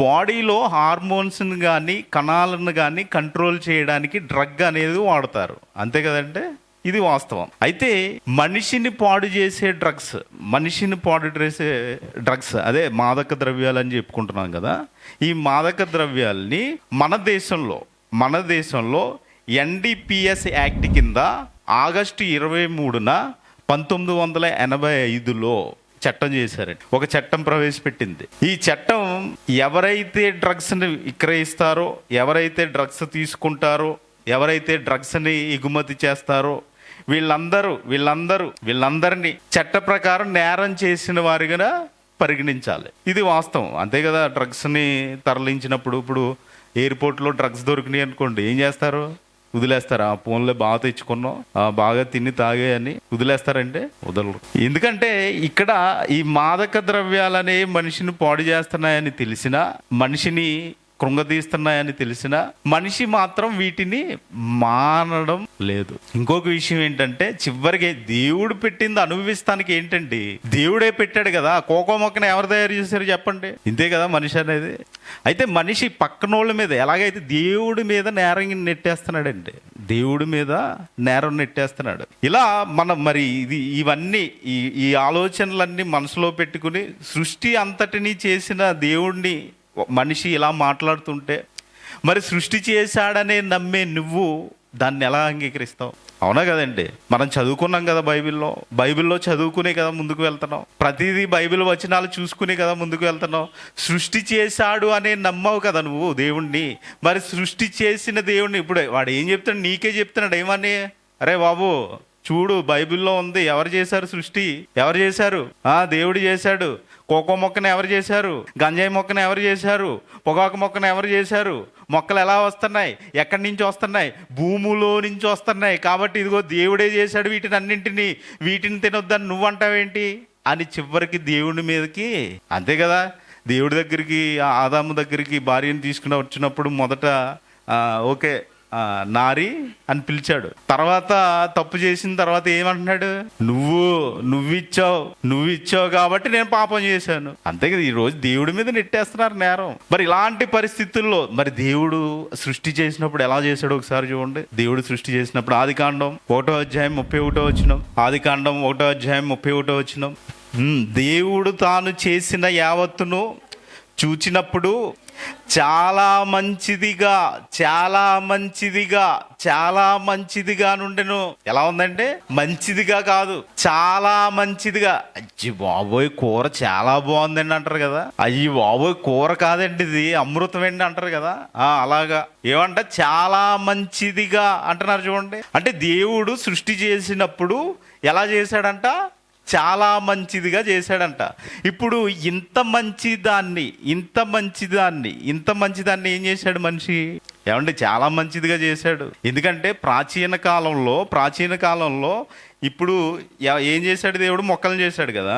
Speaker 7: బాడీలో హార్మోన్స్ని కానీ కణాలను కానీ కంట్రోల్ చేయడానికి డ్రగ్ అనేది వాడతారు, అంతే కదండి. ఇది వాస్తవం. అయితే మనిషిని పాడు చేసే డ్రగ్స్ అదే మాదక ద్రవ్యాలు అని చెప్పుకుంటున్నాం కదా. ఈ మాదక ద్రవ్యాల్ని మన దేశంలో NDPS యాక్ట్ కింద ఆగస్టు 23న 1985లో చట్టం చేశారండి. ఒక చట్టం ప్రవేశపెట్టింది. ఈ చట్టం ఎవరైతే డ్రగ్స్ని విక్రయిస్తారో, ఎవరైతే డ్రగ్స్ తీసుకుంటారో, ఎవరైతే డ్రగ్స్ని ఎగుమతి చేస్తారో వీళ్ళందరినీ చట్ట ప్రకారం నేరం చేసిన వారిగా పరిగణించాలి. ఇది వాస్తవం, అంతే కదా. డ్రగ్స్ని తరలించినప్పుడు ఇప్పుడు ఎయిర్పోర్ట్లో డ్రగ్స్ దొరికినాయి అనుకోండి, ఏం చేస్తారు? వదిలేస్తారా? ఫోన్లో బాగా తెచ్చుకున్నాం, బాగా తిని తాగే అని వదిలేస్తారంటే వదలరు. ఎందుకంటే ఇక్కడ ఈ మాదక ద్రవ్యాలనే మనిషిని పాడు చేస్తున్నాయని తెలిసినా, మనిషిని కృంగతీస్తున్నాయని తెలిసినా మనిషి మాత్రం వీటిని మానడం లేదు. ఇంకొక విషయం ఏంటంటే, చివరికి దేవుడు పెట్టింది అనుభవిస్తానికి ఏంటండి, దేవుడే పెట్టాడు కదా. కోకో మొక్కను ఎవరు తయారు చేశారు చెప్పండి, ఇంతే కదా మనిషి అనేది. అయితే మనిషి పక్కనోళ్ళ మీద ఎలాగైతే దేవుడి మీద నేరం నెట్టేస్తున్నాడు, ఇలా మనం మరి ఇవన్నీ ఈ ఆలోచనలన్నీ మనసులో పెట్టుకుని సృష్టి అంతటినీ చేసిన దేవుణ్ణి మనిషి ఇలా మాట్లాడుతుంటే, మరి సృష్టి చేశాడనే నమ్మే నువ్వు దాన్ని ఎలా అంగీకరిస్తావు? అవునా కదండి. మనం చదువుకున్నాం కదా బైబిల్లో చదువుకునే కదా ముందుకు వెళ్తున్నాం. ప్రతిదీ బైబిల్ వచనాలు చూసుకునే కదా ముందుకు వెళ్తున్నాం. సృష్టి చేశాడు అనే నమ్మవు కదా నువ్వు దేవుణ్ణి. మరి సృష్టి చేసిన దేవుణ్ణి ఇప్పుడు వాడు ఏం చెప్తాడు? నీకే చెప్తున్నాడు ఏమని, అరే బాబు చూడు బైబిల్లో ఉంది, ఎవరు చేశారు సృష్టి, ఎవరు చేశారు? దేవుడు చేశాడు. కోకో మొక్కను ఎవరు చేశారు? గంజాయి మొక్కను ఎవరు చేశారు? పొగాకు మొక్కను ఎవరు చేశారు? మొక్కలు ఎలా వస్తున్నాయి? ఎక్కడి నుంచి వస్తున్నాయి? భూములో నుంచి వస్తున్నాయి. కాబట్టి ఇదిగో దేవుడే చేశాడు వీటిని తినొద్దని నువ్వు అంటావేంటి అని చివరికి దేవుడి మీదకి, అంతే కదా. దేవుడి దగ్గరికి ఆదాము దగ్గరికి భార్యను తీసుకుని వచ్చినప్పుడు మొదట ఓకే నారి అని పిలిచాడు. తర్వాత తప్పు చేసిన తర్వాత ఏమంటున్నాడు? నువ్విచ్చావు కాబట్టి నేను పాపం చేశాను, అంతే కదా. ఈరోజు దేవుడి మీద నెట్టేస్తున్నారు నేరం. మరి ఇలాంటి పరిస్థితుల్లో మరి దేవుడు సృష్టి చేసినప్పుడు ఎలా చేశాడు ఒకసారి చూడండి. దేవుడు సృష్టి చేసినప్పుడు ఆదికాండం 1:31 దేవుడు తాను చేసిన యావత్తును చూచినప్పుడు చాలా మంచిదిగా నుండెను. ఎలా ఉందంటే మంచిదిగా కాదు, చాలా మంచిదిగా. అయ్యి బాబోయ్ కూర చాలా బాగుందండి అంటారు కదా. అయ్యి బాబోయ్ కూర కాదండి ఇది అమృతం అండి అంటారు కదా. అలాగా ఏమంట చాలా మంచిదిగా అంటున్నారు చూడండి. అంటే దేవుడు సృష్టి చేసినప్పుడు ఎలా చేశాడంట? చాలా మంచిదిగా చేశాడంట. ఇప్పుడు ఇంత మంచిదాన్ని ఏం చేశాడు మనిషి? ఏమంటే చాలా మంచిదిగా చేశాడు. ఎందుకంటే ప్రాచీన కాలంలో ఇప్పుడు ఏం చేశాడు దేవుడు? మొక్కలను చేశాడు కదా.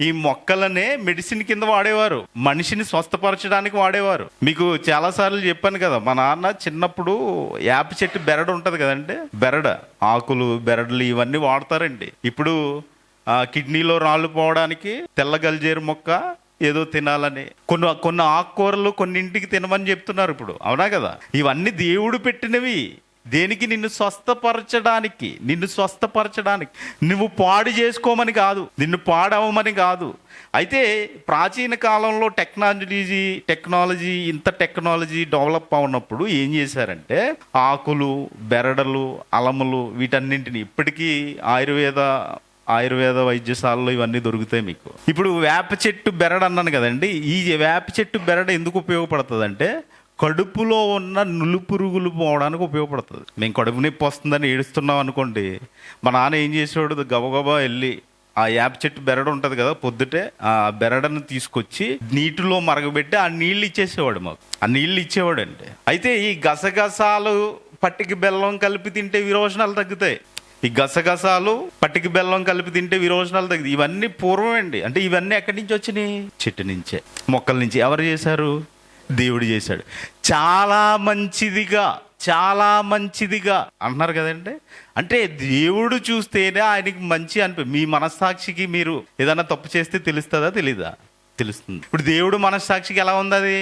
Speaker 7: ఈ మొక్కలనే మెడిసిన్ కింద వాడేవారు, మనిషిని స్వస్థపరచడానికి వాడేవారు. మీకు చాలాసార్లు చెప్పాను కదా, మా నాన్న చిన్నప్పుడు వేప చెట్టు బెరడు ఉంటుంది కదండి, బెరడ ఆకులు, బెరడులు ఇవన్నీ వాడతారండి. ఇప్పుడు కిడ్నీలో రాళ్ళు పోవడానికి తెల్ల గల్జేరు మొక్క ఏదో తినాలని, కొన్ని ఆకుకూరలు కొన్నింటికి తినమని చెప్తున్నారు ఇప్పుడు, అవునా కదా? ఇవన్నీ దేవుడు పెట్టినవి. దేనికి? నిన్ను స్వస్థపరచడానికి. నువ్వు పాడు చేసుకోమని కాదు, నిన్ను పాడవమని కాదు. అయితే ప్రాచీన కాలంలో టెక్నాలజీ ఇంత టెక్నాలజీ డెవలప్ అవునప్పుడు ఏం చేశారంటే ఆకులు, బెరడలు, అలములు వీటన్నింటిని ఇప్పటికీ ఆయుర్వేద వైద్యశాలలో ఇవన్నీ దొరుకుతాయి మీకు. ఇప్పుడు వేప చెట్టు బెరడు అన్నాను కదండి. ఈ వేప చెట్టు బెరడు ఎందుకు ఉపయోగపడుతుంది అంటే కడుపులో ఉన్న నులుపురుగులు పోవడానికి ఉపయోగపడుతుంది. మేము కడుపు నొప్పి వస్తుందని ఏడుస్తున్నాం అనుకోండి, మా నాన్న ఏం చేసేవాడు? గబగబా వెళ్ళి ఆ వేప చెట్టు బెరడు ఉంటుంది కదా, పొద్దుటే ఆ బెరడను తీసుకొచ్చి నీటిలో మరగబెట్టి ఆ నీళ్ళు ఇచ్చేసేవాడు మాకు. ఆ నీళ్ళు ఇచ్చేవాడండి. అయితే ఈ గసగసాలు పట్టికి బెల్లం కలిపి తింటే విరోచనాలు తగ్గుతాయి. ఈ గసగసాలు పట్టికి బెల్లం కలిపి తింటే విరోచనాలు తగ్గుతాయి. ఇవన్నీ పూర్వం అండి. అంటే ఇవన్నీ ఎక్కడి నుంచి వచ్చినాయి? చెట్టు నుంచే, మొక్కల నుంచి. ఎవరు చేశారు? దేవుడు చేశాడు. చాలా మంచిదిగా అంటున్నారు కదండి. అంటే దేవుడు చూస్తేనే ఆయనకి మంచి మీ మనస్సాక్షికి మీరు ఏదైనా తప్పు చేస్తే తెలుస్తుందా? తెలీదా? తెలుస్తుంది. ఇప్పుడు దేవుడు మనస్సాక్షికి ఎలా ఉంది? అది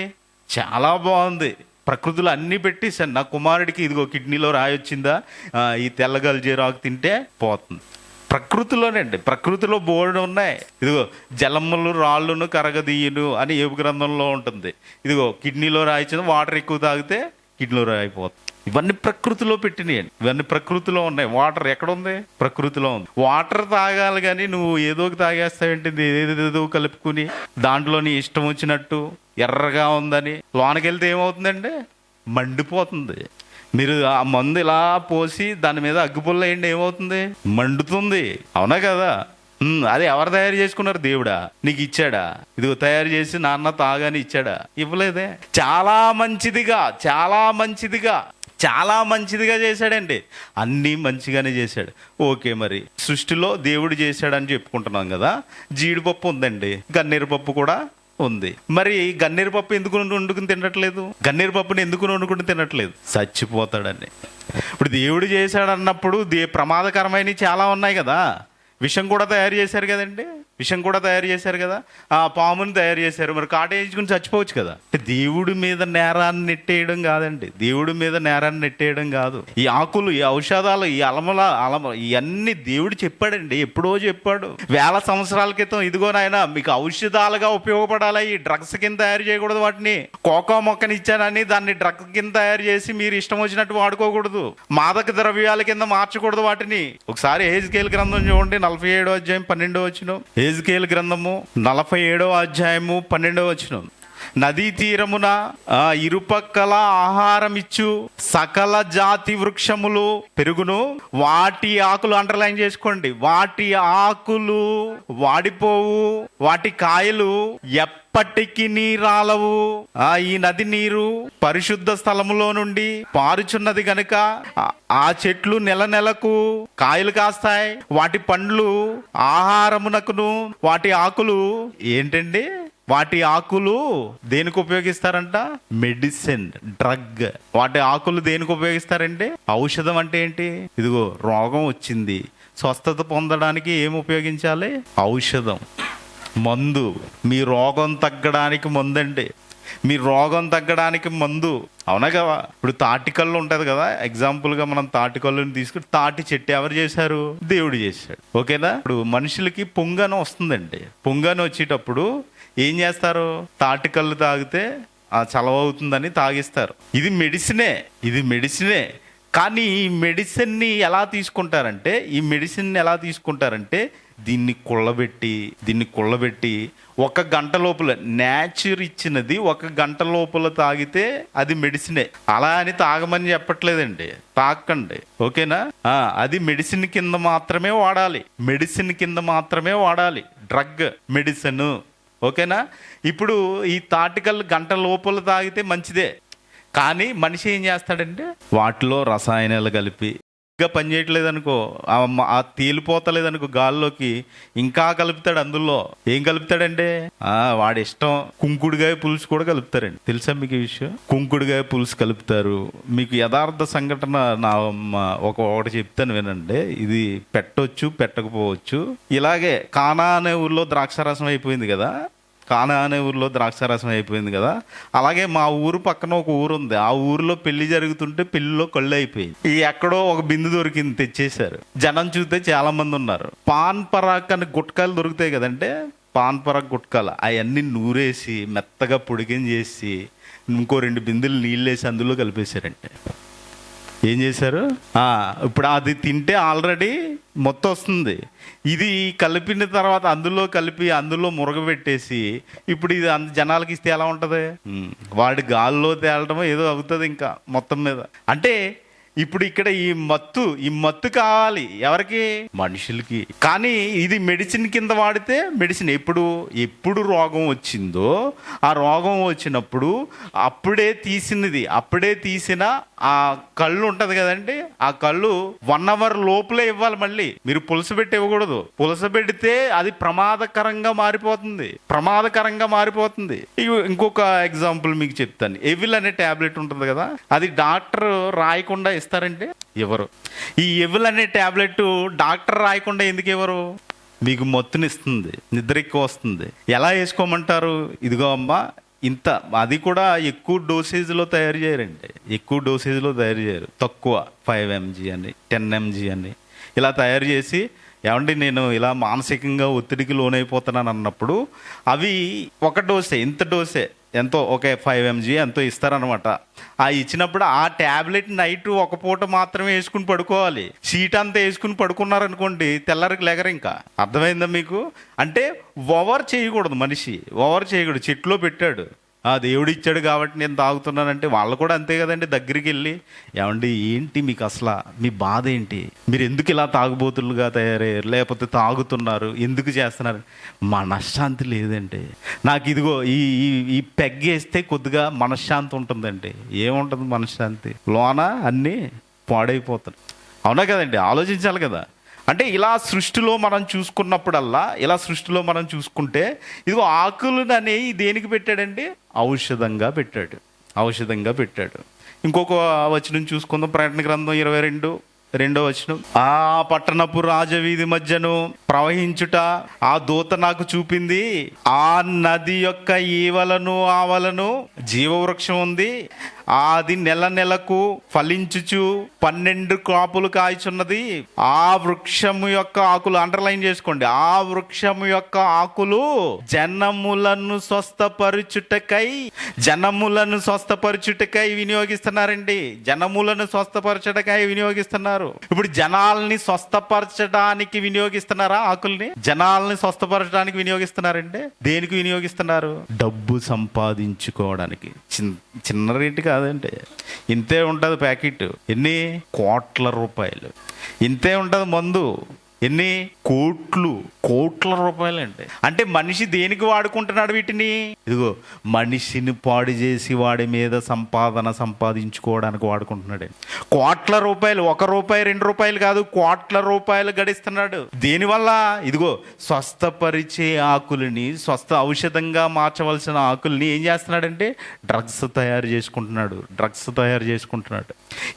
Speaker 7: చాలా బాగుంది. ప్రకృతిలో అన్నీ పెట్టేశాను. నా కుమారుడికి ఇదిగో కిడ్నీలో రాయొచ్చిందా, ఈ తెల్లగల్జేరాకు తింటే పోతుంది. ప్రకృతిలో బోర్డు ఉన్నాయి. ఇదిగో జలములు రాళ్ళును కరగదీయును అని యోబు గ్రంథంలో ఉంటుంది. ఇదిగో కిడ్నీలో రాయించిన వాటర్ ఎక్కువ తాగితే కిడ్నీలో రాయిపోతుంది. ఇవన్నీ ప్రకృతిలో పెట్టినాయండి. ఇవన్నీ ప్రకృతిలో ఉన్నాయి. వాటర్ ఎక్కడ ఉంది? ప్రకృతిలో ఉంది. వాటర్ తాగాలి కానీ నువ్వు ఏదో తాగేస్తావేంటి? ఏదేదో కలుపుకుని దాంట్లో నీ ఇష్టం వచ్చినట్టు ఎర్రగా ఉందని లోనకెళ్తే ఏమవుతుందండి? మండిపోతుంది. మీరు ఆ మందు ఇలా పోసి దాని మీద అగ్గిపుల్ల వేయండి, ఏమవుతుంది? మండుతుంది, అవునా కదా? అది ఎవరు తయారు చేసుకున్నారు? దేవుడా నీకు ఇచ్చాడా? ఇదిగో తయారు చేసి నాన్న తాగాని ఇచ్చాడా? ఇవ్వలేదే. చాలా మంచిదిగా చేశాడండి. అన్నీ మంచిగానే చేశాడు. ఓకే, మరి సృష్టిలో దేవుడు చేశాడని చెప్పుకుంటున్నాం కదా. జీడిపప్పు ఉందండి, గన్నేరు పప్పు కూడా ఉంది. మరి గన్నేరు పప్పు ఎందుకు వండుకుని తినట్లేదు? గన్నేరు పప్పుని ఎందుకు వండుకుని తినట్లేదు? చచ్చిపోతాడని. ఇప్పుడు దేవుడు చేశాడు అన్నప్పుడు ప్రమాదకరమైనవి చాలా ఉన్నాయి కదా. విషం కూడా తయారు చేశారు కదా. ఆ పాముని తయారు చేశారు. మరి కాటేయించుకుని చచ్చిపోవచ్చు కదా. దేవుడి మీద నేరాన్ని నెట్టేయడం కాదండి. ఈ ఆకులు, ఈ ఔషధాలు, ఈ అలమ ఇవన్నీ దేవుడు చెప్పాడండి. ఎప్పుడో చెప్పాడు, వేల సంవత్సరాల క్రితం. ఇదిగో నాయన మీకు ఔషధాలుగా ఉపయోగపడాలి, ఈ డ్రగ్స్ కింద తయారు చేయకూడదు వాటిని. కోకో మొక్కని ఇచ్చానని దాన్ని డ్రగ్స్ కింద తయారు చేసి మీరు ఇష్టం వచ్చినట్టు వాడుకోకూడదు. మాదక ద్రవ్యాల కింద మార్చకూడదు వాటిని. ఒకసారి హెజ్కేలు గ్రంథం చూడండి, 47వ అధ్యాయం 12వ వచనం. హెజ్కేలు గ్రంథము 47వ అధ్యాయము 12వ వచనం. నదీ తీరమున ఇరుపక్కల ఆహారం ఇచ్చు సకల జాతి వృక్షములు పెరుగును, వాటి ఆకులు అండర్లైన్ చేసుకోండి, వాటి ఆకులు వాడిపోవు, వాటి కాయలు ఎప్పటికీ రాలవు. ఈ నది నీరు పరిశుద్ధ స్థలములో నుండి పారుచున్నది గనుక ఆ చెట్లు నెలకు కాయలు కాస్తాయి. వాటి పండ్లు ఆహారమునకును, వాటి ఆకులు ఏంటండి? వాటి ఆకులు దేనికి ఉపయోగిస్తారంట? Medicine, drug. వాటి ఆకులు దేనికి ఉపయోగిస్తారంటే ఔషధం. అంటే ఏంటి? ఇదిగో రోగం వచ్చింది, స్వస్థత పొందడానికి ఏం ఉపయోగించాలి? ఔషధం, మందు. మీ రోగం తగ్గడానికి మందండి. మీ రోగం తగ్గడానికి మందు, అవునా కదా? ఇప్పుడు తాటికల్లు ఉంటుంది కదా, ఎగ్జాంపుల్గా మనం తాటికల్లుని తీసుకుని, తాటి చెట్టు ఎవరు చేశారు? దేవుడు చేశాడు. ఓకేనా? ఇప్పుడు మనుషులకి పొంగను వస్తుందండి. పొంగను వచ్చేటప్పుడు ఏం చేస్తారు? తాటికల్లు తాగితే చలవ అవుతుందని తాగిస్తారు. ఇది మెడిసినే. కానీ ఈ మెడిసిన్ని ఎలా తీసుకుంటారంటే దీన్ని కుళ్ళబెట్టి 1 గంట లోపల, నేచర్ ఇచ్చినది 1 గంట లోపల తాగితే అది మెడిసినే. అలా అని తాగమని చెప్పట్లేదండి, తాకండి. ఓకేనా? అది మెడిసిన్ కింద మాత్రమే వాడాలి. Drug, medicine. ఓకేనా? ఇప్పుడు ఈ తాటికల్ గంట లోపల తాగితే మంచిదే, కానీ మనిషి ఏం చేస్తాడంటే వాటిలో రసాయనాలు కలిపి ఇంకా పని చేయట్లేదు అనుకో, ఆ తేలిపోతలేదనుకో గాల్లోకి, ఇంకా కలుపుతాడు. అందులో ఏం కలుపుతాడంటే వాడి ఇష్టం కుంకుడుగాయ పులుసు కూడా కలుపుతారండి. తెలుసా మీకు ఈ విషయం? కుంకుడుగాయ పులుసు కలుపుతారు. మీకు యథార్థ సంఘటన ఒకటి చెప్తాను వినండి. ఇది పెట్టొచ్చు పెట్టకపోవచ్చు. ఇలాగే కానా అనే ఊర్లో ద్రాక్షారసం అయిపోయింది కదా, కానా అనే ఊరిలో ద్రాక్షారసం అయిపోయింది కదా, అలాగే మా ఊరు పక్కన ఒక ఊరు ఉంది. ఆ ఊరిలో పెళ్లి జరుగుతుంటే పెళ్లిలో కళ్ళు అయిపోయింది. ఈ ఎక్కడో ఒక బిందు దొరికింది, తెచ్చేశారు. జనం చూస్తే చాలా మంది ఉన్నారు. పాన్ పరాక్ అని గుట్కాలు దొరుకుతాయి కదంటే, పాన్ పరాక్ గుట్కాలు అవన్నీ నూరేసి మెత్తగా పొడిగిన చేసి ఇంకో 2 బిందులు నీళ్ళేసి అందులో కలిపేశారంటే ఏం చేశారు? ఇప్పుడు అది తింటే ఆల్రెడీ మొత్తం వస్తుంది. ఇది కలిపిన తర్వాత అందులో కలిపి అందులో మురగబెట్టేసి ఇప్పుడు ఇది జనాలకి ఇస్తే ఎలా ఉంటుంది? వాడి గాల్లో తేలటమో ఏదో అవుతుంది ఇంకా మొత్తం మీద. అంటే ఇప్పుడు ఇక్కడ ఈ మత్తు కావాలి ఎవరికి? మనుషులకి. కానీ ఇది మెడిసిన్ కింద వాడితే మెడిసిన్ ఎప్పుడు రోగం వచ్చిందో ఆ రోగం వచ్చినప్పుడు అప్పుడే తీసిన ఆ కళ్ళు ఉంటది కదండి, ఆ కళ్ళు 1 hour లోపలే ఇవ్వాలి. మళ్ళీ మీరు పులస పెట్టి ఇవ్వకూడదు. పులస పెడితే అది ప్రమాదకరంగా మారిపోతుంది. ఇంకొక ఎగ్జాంపుల్ మీకు చెప్తాను. ఎవిల్ అనే టాబ్లెట్ ఉంటుంది కదా, అది డాక్టర్ రాయకుండా ఇస్తారంటే ఎవరు? ఈ ఎవిల్ అనే టాబ్లెట్ డాక్టర్ రాయకుండా ఎందుకు ఎవరు? మీకు మత్తునిస్తుంది, నిద్ర ఎక్కువ వస్తుంది. ఎలా వేసుకోమంటారు? ఇదిగో అమ్మా ఇంత, అది కూడా ఎక్కువ డోసేజ్లో తయారు చేయరు. తక్కువ 5 mg అని 10 mg అని ఇలా తయారు చేసి, ఏమండి నేను ఇలా మానసికంగా ఒత్తిడికి లోనైపోతున్నాను అన్నప్పుడు అవి ఒక డోసే, ఇంత డోసే ఎంతో ఒక 5 mg ఎంతో ఇస్తారనమాట. ఆ ఇచ్చినప్పుడు ఆ ట్యాబ్లెట్ నైట్ ఒక పూట మాత్రమే వేసుకుని పడుకోవాలి. షీట్ అంతా వేసుకుని పడుకున్నారనుకోండి, తెల్లరికి లెగరు. ఇంకా అర్థమైందా మీకు? అంటే ఓవర్ చేయకూడదు. మనిషి ఓవర్ చేయకూడదు. చెట్లో పెట్టాడు, దేవుడు ఇచ్చాడు కాబట్టి నేను తాగుతున్నానంటే వాళ్ళు కూడా అంతే కదండి. దగ్గరికి వెళ్ళి, ఏమండి ఏంటి మీకు అసలు మీ బాధ ఏంటి? మీరు ఎందుకు ఇలా తాగుబోతులుగా తయారయ్యారు? లేకపోతే తాగుతున్నారు ఎందుకు చేస్తున్నారు? మనశ్శాంతి లేదండి నాకు. ఇదిగో ఈ పెగ్గేస్తే కొద్దిగా మనశ్శాంతి ఉంటుందండి. ఏముంటుంది మనశ్శాంతి? లోన అన్నీ పాడైపోతాయి. అవునా కదండి? ఆలోచించాలి కదా. అంటే ఇలా సృష్టిలో మనం చూసుకుంటే ఇదిగో ఆకులను అనేవి దేనికి పెట్టాడండి? ఔషధంగా పెట్టాడు. ఇంకొక వచనం చూసుకుందాం. ప్రకటన గ్రంథం 22:2 వచనం. ఆ పట్టణపు రాజవీధి మధ్యను ప్రవహించుట ఆ దూత నాకు చూపింది. ఆ నది యొక్క ఈవలను ఆవలను జీవవృక్షం ఉంది. అది నెలకు ఫలించుచు 12 కాపులు కాయచున్నది. ఆ వృక్షము యొక్క ఆకులు, అండర్లైన్ చేసుకోండి, ఆ వృక్షము యొక్క ఆకులు జనములను స్వస్థపరచుటకై వినియోగిస్తున్నారండి. జనములను స్వస్థపరచుటకై వినియోగిస్తున్నారు. ఇప్పుడు జనాల్ని స్వస్థపరచడానికి వినియోగిస్తున్నారా? ఆకుల్ని జనాల్ని స్వస్థపరచడానికి వినియోగిస్తున్నారంటే దేనికి వినియోగిస్తున్నారు? డబ్బు సంపాదించుకోవడానికి. చిన్న రేటు కాదంటే, ఇంతే ఉంటుంది ప్యాకెట్. ఎన్ని కోట్ల రూపాయలు. ఇంతే ఉంటుంది మందు. ఎన్ని కోట్ల రూపాయలండి. అంటే మనిషి దేనికి వాడుకుంటున్నాడు వీటిని? ఇదిగో మనిషిని పాడు చేసి వాడి మీద సంపాదించుకోవడానికి వాడుకుంటున్నాడు. కోట్ల రూపాయలు, 1 రూపాయి 2 రూపాయలు కాదు, కోట్ల రూపాయలు గడిస్తున్నాడు. దేనివల్ల? ఇదిగో స్వస్థపరిచే ఆకులని, ఔషధంగా మార్చవలసిన ఆకుల్ని ఏం చేస్తున్నాడంటే డ్రగ్స్ తయారు చేసుకుంటున్నాడు.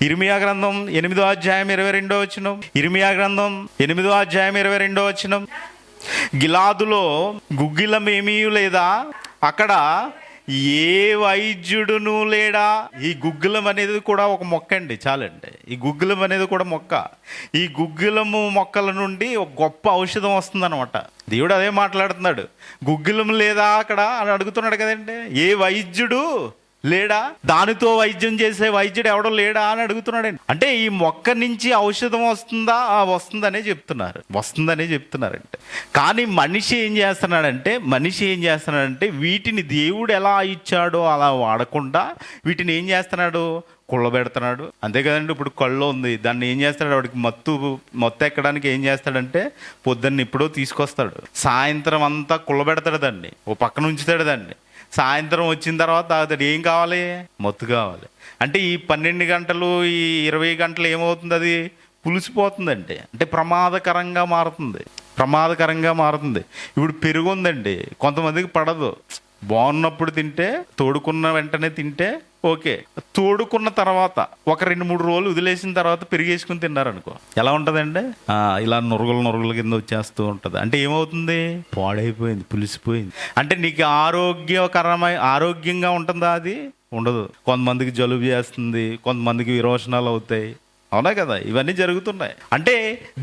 Speaker 7: ఇర్మియా గ్రంథం 8వ అధ్యాయం 22వ వచనం. ఇర్మియా గ్రంథం 8వ అధ్యాయం 22వ వచనం. గిలాదులో గుగ్గిలమేమీ లేదా, అక్కడ ఏ వైద్యుడును లేడా. ఈ గుగ్గిలం అనేది కూడా ఒక మొక్క అండి, చాలండి. ఈ గుగ్గిలం అనేది కూడా మొక్క. ఈ గుగ్గిలము మొక్కల నుండి ఒక గొప్ప ఔషధం వస్తుంది అనమాట. దేవుడు అదే మాట్లాడుతున్నాడు. గుగ్గిలం లేదా అక్కడ అని అడుగుతున్నాడు కదండి. ఏ వైద్యుడు లేడా, దానితో వైద్యం చేసే వైద్యుడు ఎవడో లేడా అని అడుగుతున్నాడండి. అంటే ఈ మొక్క నుంచి ఔషధం వస్తుందనే చెప్తున్నారంటే. కానీ మనిషి ఏం చేస్తున్నాడంటే వీటిని దేవుడు ఎలా ఇచ్చాడో అలా వాడకుండా వీటిని ఏం చేస్తున్నాడు? కుళ్ళబెడుతున్నాడు. అంతే కదండి. ఇప్పుడు కళ్ళు ఉంది, దాన్ని ఏం చేస్తాడు? వాడికి మత్తు ఎక్కడానికి ఏం చేస్తాడంటే పొద్దున్న ఎప్పుడో తీసుకొస్తాడు, సాయంత్రం అంతా కుళ్ళబెడతాడు దాన్ని, ఓ పక్కన ఉంచుతాడు దాన్ని. సాయంత్రం వచ్చిన తర్వాత తాగుతాడు. ఏం కావాలి? మత్తు కావాలి. అంటే ఈ 12 గంటలు, ఈ 20 గంటలు ఏమవుతుంది? అది పులిసిపోతుందండి. అంటే ప్రమాదకరంగా మారుతుంది. ఇప్పుడు పెరుగు ఉందండి, కొంతమందికి పడదు. బాగున్నప్పుడు తింటే, తోడుకున్న వెంటనే తింటే ఓకే. తోడుకున్న తర్వాత ఒక 2-3 రోజులు వదిలేసిన తర్వాత పెరిగేసుకుని తిన్నారనుకో, ఎలా ఉంటుందండి? ఇలా నురుగుల కింద వచ్చేస్తూ ఉంటుంది. అంటే ఏమవుతుంది? పాడైపోయింది, పులిసిపోయింది. అంటే నీకు ఆరోగ్యంగా ఉంటుందా? అది ఉండదు. కొంతమందికి జలుబు చేస్తుంది, కొంతమందికి విరోచనాలు అవుతాయి. అవునా కదా? ఇవన్నీ జరుగుతున్నాయి. అంటే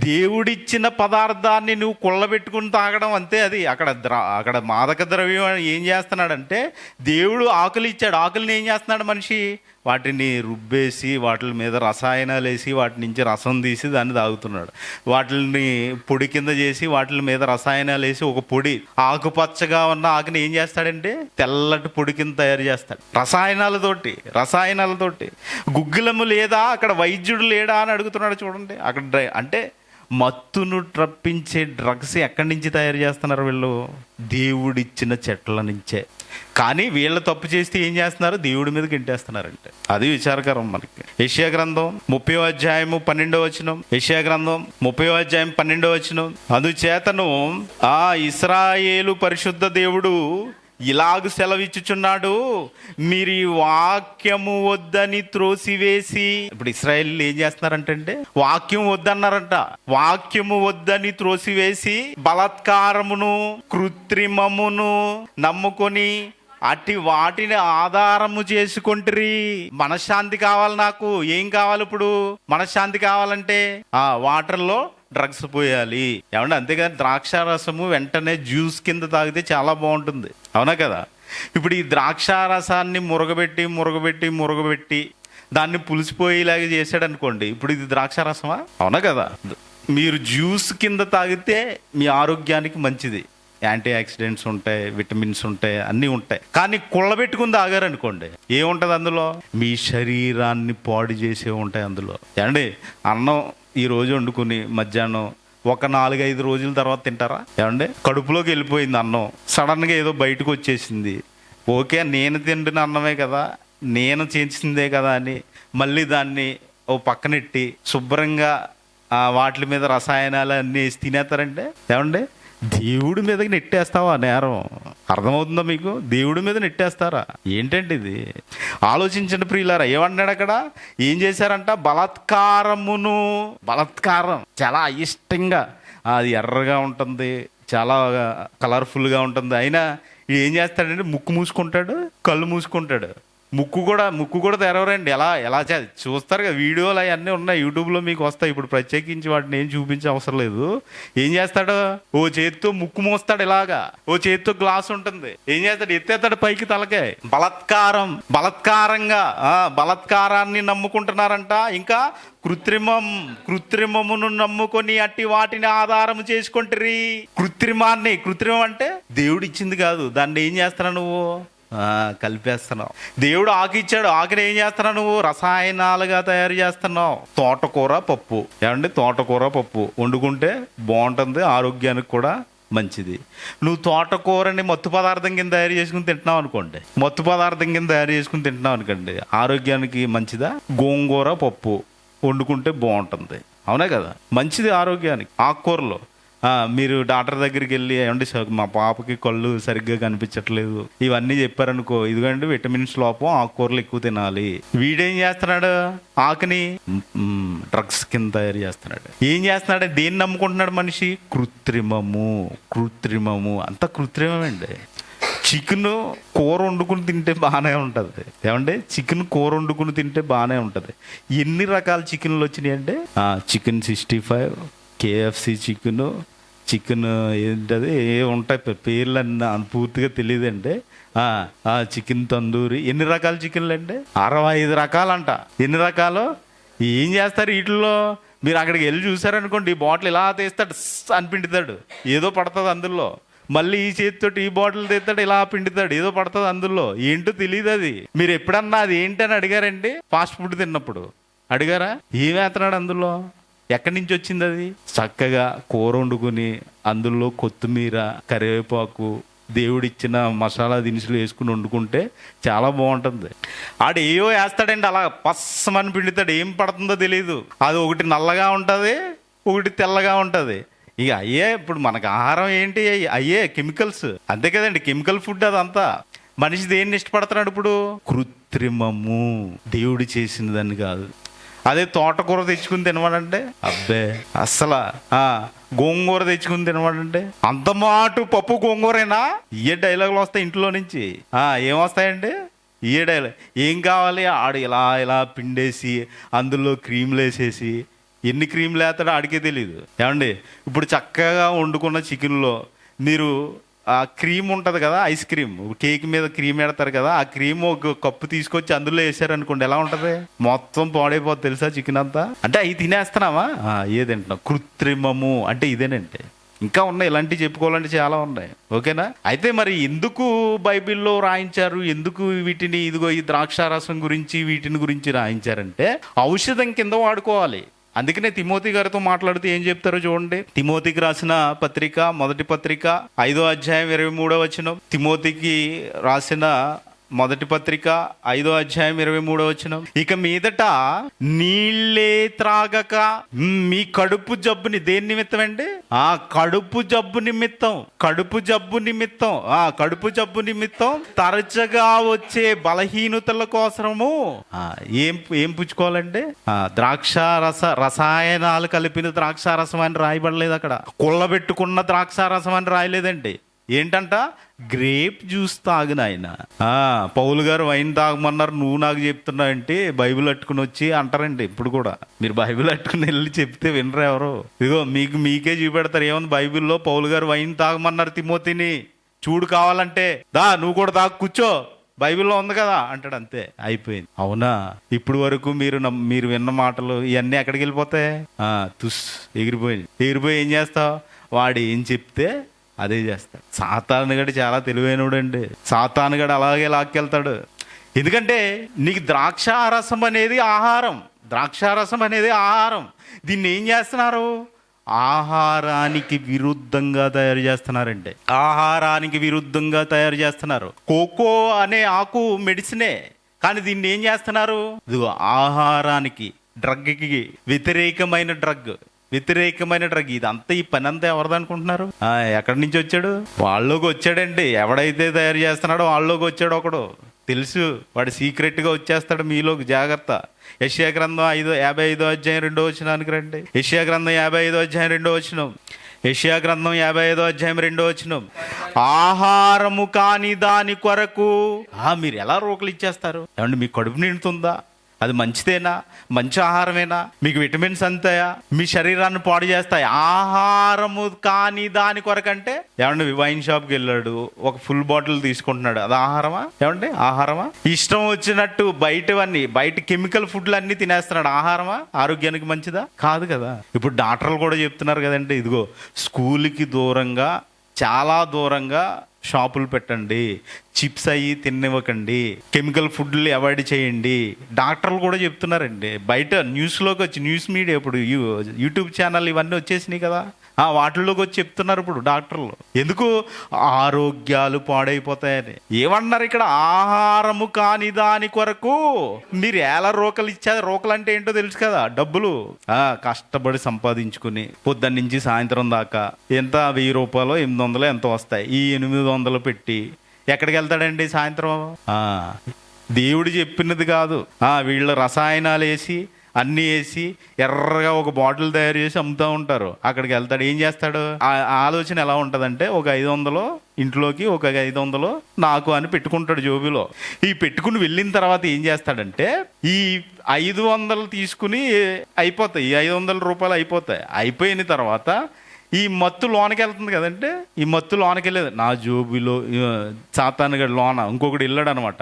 Speaker 7: దేవుడిచ్చిన పదార్థాన్ని నువ్వు కుళ్ళబెట్టుకుని తాగడం అంతే. అది అక్కడ మాదక ద్రవ్యం ఏం చేస్తున్నాడంటే, దేవుడు ఆకులు ఇచ్చాడు. ఆకుల్ని ఏం చేస్తున్నాడు మనిషి? వాటిని రుబ్బేసి, వాటి మీద రసాయనాలు వేసి, వాటి నుంచి రసం తీసి దాన్ని తాగుతున్నాడు. వాటిని పొడి కింద చేసి, వాటి మీద రసాయనాలు వేసి ఒక పొడి, ఆకుపచ్చగా ఉన్న ఆకుని ఏం చేస్తాడంటే తెల్లటి పొడి కింద తయారు చేస్తాడు రసాయనాలతోటి. గుగ్గిలము లేదా, అక్కడ వైద్యుడు లేడా అని అడుగుతున్నాడు. చూడండి అక్కడ. అంటే మత్తును రప్పించే డ్రగ్స్ ఎక్కడి నుంచి తయారు చేస్తున్నారు వీళ్ళు? దేవుడిచ్చిన చెట్ల నుంచే. కానీ వీళ్ళు తప్పు చేస్తే ఏం చేస్తున్నారు? దేవుడి మీద గెంటేస్తున్నారంటే. అది విచారకరం మనకి. యెషయా గ్రంథం 30వ అధ్యాయము 12వ వచనం. యెషయా గ్రంథం 30వ అధ్యాయం 12వ వచనం. అందుచేతను ఇశ్రాయేలు పరిశుద్ధ దేవుడు ఇలాగ సెలవిచ్చుచున్నాడు, మీరు ఈ వాక్యము వద్దని త్రోసివేసి. ఇప్పుడు ఇశ్రాయేలు ఏం చేస్తున్నారంటే వాక్యం వద్దన్నారంట. వాక్యము వద్దని త్రోసివేసి బలాత్కారమును కృత్రిమమును నమ్ముకొని అట్టి వాటిని ఆధారము చేసుకుంటారు. మనశ్శాంతి కావాలి నాకు. ఏం కావాలి ఇప్పుడు? మనశ్శాంతి కావాలంటే వాటర్లో డ్రగ్స్ పోయాలి. ఏమంటే అంతేగాని ద్రాక్ష రసము వెంటనే జ్యూస్ కింద తాగితే చాలా బాగుంటుంది. అవునా కదా? ఇప్పుడు ఈ ద్రాక్ష రసాన్ని మురగబెట్టి దాన్ని పులిసిపోయేలాగా చేశాడు అనుకోండి, ఇప్పుడు ఇది ద్రాక్ష రసమా? అవునా కదా? మీరు జ్యూస్ కింద తాగితే మీ ఆరోగ్యానికి మంచిది. యాంటీ ఆక్సిడెంట్స్ ఉంటాయి, విటమిన్స్ ఉంటాయి, అన్నీ ఉంటాయి. కానీ కుళ్ళబెట్టుకుని తాగారనుకోండి, ఏముంటుంది అందులో? మీ శరీరాన్ని పాడు చేసే ఉంటాయి అందులో. ఏమండి అన్నం ఈ రోజు వండుకుని మధ్యాహ్నం ఒక 4-5 రోజుల తర్వాత తింటారా? ఏమండి కడుపులోకి వెళ్ళిపోయింది అన్నం, సడన్గా ఏదో బయటకు వచ్చేసింది. ఓకే, నేను తింటున్న అన్నమే కదా, నేను చేసిందే కదా అని మళ్ళీ దాన్ని ఓ పక్కనెట్టి శుభ్రంగా వాటి మీద రసాయనాలు అన్నీ వేసి తినేస్తారంటే, ఏమండి దేవుడి మీదకి నెట్టేస్తావా నేరం? అర్థమవుతుందా మీకు? దేవుడి మీద నెట్టేస్తారా? ఏంటంటే ఇది? ఆలోచించండి ప్రియులారా. ఏమన్నాడు అక్కడ? ఏం చేశారంట? బలాత్కారం చాలా అయిష్టంగా, అది ఎర్రగా ఉంటుంది, చాలా కలర్ఫుల్గా ఉంటుంది. అయినా ఏం చేస్తాడంటే ముక్కు మూసుకుంటాడు, కళ్ళు మూసుకుంటాడు. ముక్కు కూడా తెరవరండి. ఎలా చూస్తారు కదా, వీడియోలు అవన్నీ ఉన్నాయి యూట్యూబ్లో మీకు వస్తాయి. ఇప్పుడు ప్రత్యేకించి వాటిని ఏం చూపించే అవసరం లేదు. ఏం చేస్తాడు? ఓ చేతితో ముక్కు మోస్తాడు ఇలాగా, ఓ చేతితో గ్లాస్ ఉంటుంది. ఏం చేస్తాడు? ఎత్తేస్తాడు పైకి తలకే. బలాత్కారాన్ని నమ్ముకుంటున్నారంట. ఇంకా కృత్రిమమును నమ్ముకొని అట్టి వాటిని ఆధారం చేసుకుంటారు. కృత్రిమం అంటే దేవుడు ఇచ్చింది కాదు, దాన్ని ఏం చేస్తున్నావు నువ్వు? కలిపేస్తున్నావు. దేవుడు ఆకు ఇచ్చాడు, ఆకుని ఏం చేస్తున్నావు నువ్వు? రసాయనాలుగా తయారు చేస్తున్నావు. తోటకూర పప్పు, ఏమండి తోటకూర పప్పు వండుకుంటే బాగుంటుంది, ఆరోగ్యానికి కూడా మంచిది. నువ్వు తోటకూరని మత్తు పదార్థం కింద తయారు చేసుకుని తింటున్నావు అనుకోండి, ఆరోగ్యానికి మంచిదా? గోంగూర పప్పు వండుకుంటే బాగుంటుంది. అవునా కదా? మంచిది ఆరోగ్యానికి. ఆకుకూరలో మీరు డాక్టర్ దగ్గరికి వెళ్ళి, ఏమండి మా పాపకి కళ్ళు సరిగ్గా కనిపించట్లేదు ఇవన్నీ చెప్పారనుకో, ఇదిగోండి విటమిన్స్ లోపం, ఆకుకూరలు ఎక్కువ తినాలి. వీడేం చేస్తున్నాడు? ఆకుని డ్రగ్స్ కింద తయారు చేస్తున్నాడు. ఏం చేస్తున్నాడు? దేన్ని నమ్ముకుంటున్నాడు మనిషి? కృత్రిమము అంత కృత్రిమమండి. చికెన్ కూర వండుకుని తింటే బాగానే ఉంటుంది. ఏమంటే చికెన్ కూర వండుకుని తింటే బాగానే ఉంటుంది. ఎన్ని రకాల చికెన్లు వచ్చినాయి అంటే చికెన్ 65, KFC చికెన్ ఏంటది ఉంటాయి పేర్లన్నీ పూర్తిగా తెలియదంటే. చికెన్ తందూరి. ఎన్ని రకాల చికెన్లు అంటే 65 రకాలంట. ఎన్ని రకాలు? ఏం చేస్తారు వీటిల్లో? మీరు అక్కడికి వెళ్ళి చూసారనుకోండి, ఈ బాటిల్ ఇలా తీస్తాడు, అని పిండుతాడు, ఏదో పడుతుంది అందులో. మళ్ళీ ఈ చేతితోటి ఈ బాటిల్ తీస్తాడు, ఇలా పిండుతాడు, ఏదో పడుతుంది అందులో. ఏంటో తెలియదు అది. మీరు ఎప్పుడన్నా అది ఏంటని అడిగారండి? ఫాస్ట్ ఫుడ్ తిన్నప్పుడు అడిగారా? ఏమేస్తున్నాడు అందులో? ఎక్కడి నుంచి వచ్చింది అది? చక్కగా కూర వండుకుని అందులో కొత్తిమీర, కరివేపాకు దేవుడిచ్చిన మసాలా దినుసులు వేసుకుని వండుకుంటే చాలా బాగుంటుంది. ఆడు ఏవో వేస్తాడండి, అలా పస్సమని పిండుతాడు, ఏం పడుతుందో తెలియదు. అది ఒకటి నల్లగా ఉంటుంది, ఒకటి తెల్లగా ఉంటుంది. ఇక అయ్యే ఇప్పుడు మనకు ఆహారం ఏంటి, అయ్యే కెమికల్స్, అంతే కదండి, కెమికల్ ఫుడ్ అదంతా. మనిషి దేన్ని ఇష్టపడుతున్నాడు ఇప్పుడు? కృత్రిమము, దేవుడు చేసిన దాన్ని కాదు. అదే తోటకూర తెచ్చుకుని తినవాడంటే అబ్బే అస్సలు, గోంగూర తెచ్చుకుని తినవాడంటే అంత మాటు పప్పు గోంగూరేనా? ఏ డైలాగులు వస్తాయి ఇంట్లో నుంచి, ఏమొస్తాయండి? ఏ డైలాగ్ ఏం కావాలి? ఆడు ఇలా ఇలా పిండేసి అందులో క్రీమ్లు వేసేసి, ఎన్ని క్రీమ్లు వేస్తాడో ఆడికే తెలియదు. ఏమండి ఇప్పుడు చక్కగా వండుకున్న చికెన్లో మీరు ఆ క్రీమ్ ఉంటుంది కదా, ఐస్ క్రీమ్, కేక్ మీద క్రీమ్ పెడతారు కదా, ఆ క్రీమ్ ఒక కప్పు తీసుకొచ్చి అందులో వేసారనుకోండి, ఎలా ఉంటుంది? మొత్తం పాడైపోతుంది తెలుసా చికెన్ అంతా. అంటే అవి తినేస్తున్నావా? ఏదంటున్నావు? కృత్రిమము అంటే ఇదేనంటే. ఇంకా ఉన్నాయి, ఇలాంటివి చెప్పుకోవాలంటే చాలా ఉన్నాయి. ఓకేనా? అయితే మరి ఎందుకు బైబిల్లో రాయించారు, ఎందుకు వీటిని, ఇదిగో ఈ ద్రాక్షారసం గురించి వీటిని గురించి రాయించారంటే ఔషధం కింద వాడుకోవాలి. అందుకనే తిమోతి గారితో మాట్లాడుతూ ఏం చెప్తారో చూడండి. తిమోతికి రాసిన పత్రిక, మొదటి పత్రిక 5వ అధ్యాయం 23వ వచనం. తిమోతికి రాసిన మొదటి పత్రిక 5వ అధ్యాయం 23వ వచనం. ఇక మీదట నీళ్ళే త్రాగక మీ కడుపు జబ్బుని, దేని నిమిత్తం అండి? కడుపు జబ్బు నిమిత్తం, కడుపు జబ్బు నిమిత్తం తరచుగా వచ్చే బలహీనతల కోసము ఏం పుచ్చుకోవాలంటే ద్రాక్ష రసాయనాలు కలిపిన ద్రాక్షారసం అని రాయబడలేదు అక్కడ. కుళ్ళబెట్టుకున్న ద్రాక్షారసం అని రాయలేదండి. ఏంటంట? గ్రేప్ జ్యూస్ తాగిన ఆయన. పౌలు గారు వైన్ తాగమన్నారు, నువ్వు నాకు చెప్తున్నావు అంటే బైబిల్ అట్టుకుని వచ్చి అంటారండి. ఇప్పుడు కూడా మీరు బైబిల్ అట్టుకుని వెళ్ళి చెప్తే వినరు ఎవరు. ఇదిగో మీకే చూపెడతారు, ఏముంది బైబిల్లో పౌలు గారు వైన్ తాగమన్నారు తిమోతిని, చూడు కావాలంటే, నువ్వు కూడా తాగు కూర్చో, బైబిల్లో ఉంది కదా అంటాడు. అంతే, అయిపోయింది. అవునా? ఇప్పుడు వరకు మీరు విన్న మాటలు ఇవన్నీ ఎక్కడికి వెళ్ళిపోతాయి? ఎగిరిపోయి ఏం చేస్తావు? వాడు ఏం చెప్తే అదే చేస్తాడు. సాతానుగడు చాలా తెలివైనడు అండి. సాతానుగడు అలాగే లాక్కెళ్తాడు. ఎందుకంటే నీకు ద్రాక్షారసం అనేది ఆహారం. దీన్ని ఏం చేస్తున్నారు? ఆహారానికి విరుద్ధంగా తయారు చేస్తున్నారు. కోకో అనే ఆకు మెడిసినే, కానీ దీన్ని ఏం చేస్తున్నారు? ఇదిగో ఆహారానికి, డ్రగ్కి వ్యతిరేకమైన డ్రగ్. ఇదంతా, ఈ పని అంతా ఎవరిది అనుకుంటున్నారు? ఎక్కడి నుంచి వచ్చాడు? వాళ్ళలోకి వచ్చాడండి. ఎవడైతే తయారు చేస్తున్నాడో వాళ్ళలోకి వచ్చాడు ఒకడు. తెలుసు, వాడు సీక్రెట్గా వచ్చేస్తాడు మీలోకి. జాగ్రత్త. యెషయా గ్రంథం 55వ అధ్యాయం 2వ వచనానికి రండి. యెషయా గ్రంథం 55వ అధ్యాయం 2వ వచనం. యెషయా గ్రంథం 55వ అధ్యాయం 2వ వచనం. ఆహారము కాని దాని కొరకు మీరు ఎలా రోకలు ఇచ్చేస్తారు? ఏమంటే మీ కడుపు నిండుతుందా? అది మంచిదేనా? మంచి ఆహారమేనా? మీకు విటమిన్స్ అంతాయా? మీ శరీరాన్ని పాడు చేస్తాయి. ఆహారము కాని దాని కొరకంటే, ఏమంటే వైన్ షాప్కి వెళ్ళాడు, ఒక ఫుల్ బాటిల్ తీసుకుంటున్నాడు, అది ఆహారమా? ఏమంటే ఆహారమా? ఇష్టం వచ్చినట్టు బయట కెమికల్ ఫుడ్లు అన్ని తినేస్తున్నాడు, ఆహారమా? ఆరోగ్యానికి మంచిదా? కాదు కదా. ఇప్పుడు డాక్టర్లు కూడా చెప్తున్నారు కదండి, ఇదిగో స్కూల్కి దూరంగా, చాలా దూరంగా షాపులు పెట్టండి, చిప్స్ అయ్యి తినివ్వకండి, కెమికల్ ఫుడ్లు అవాయిడ్ చేయండి. డాక్టర్లు కూడా చెప్తున్నారండి. బయట న్యూస్లోకి వచ్చి, న్యూస్ మీడియా, ఇప్పుడు యూట్యూబ్ ఛానల్ ఇవన్నీ వచ్చేసినాయి కదా, వాటిల్లోకి వచ్చి చెప్తున్నారు ఇప్పుడు డాక్టర్లు. ఎందుకు? ఆరోగ్యాలు పాడైపోతాయని. ఏమన్నారు ఇక్కడ? ఆహారము కాని దాని కొరకు మీరు ఎలా రోకలు ఇచ్చారు? రోకలు అంటే ఏంటో తెలుసు కదా, డబ్బులు కష్టపడి సంపాదించుకుని పొద్దున్న నుంచి సాయంత్రం దాకా ఎంత 1000 రూపాయలు 800 ఎంతో వస్తాయి. ఈ 800 పెట్టి ఎక్కడికి వెళ్తాడండి సాయంత్రం? దేవుడు చెప్పినది కాదు, వీళ్ళ రసాయనాలు వేసి అన్నీ వేసి ఎర్రగా ఒక బాటిల్ తయారు చేసి అమ్ముతూ ఉంటారు. అక్కడికి వెళ్తాడు, ఏం చేస్తాడు? ఆలోచన ఎలా ఉంటుందంటే, ఒక 500 ఇంట్లోకి, ఒక 500 నాకు అని పెట్టుకుంటాడు జోబిలో. ఈ పెట్టుకుని వెళ్ళిన తర్వాత ఏం చేస్తాడంటే, ఈ 500 తీసుకుని అయిపోతాయి, ఈ 500 రూపాయలు అయిపోయిన తర్వాత ఈ మత్తు లోనకి వెళ్తుంది కదంటే, ఈ మత్తు లోనకి వెళ్ళేది నా జోబులో, సాతానుగడు లోన ఇంకొకటి వెళ్ళాడు అనమాట.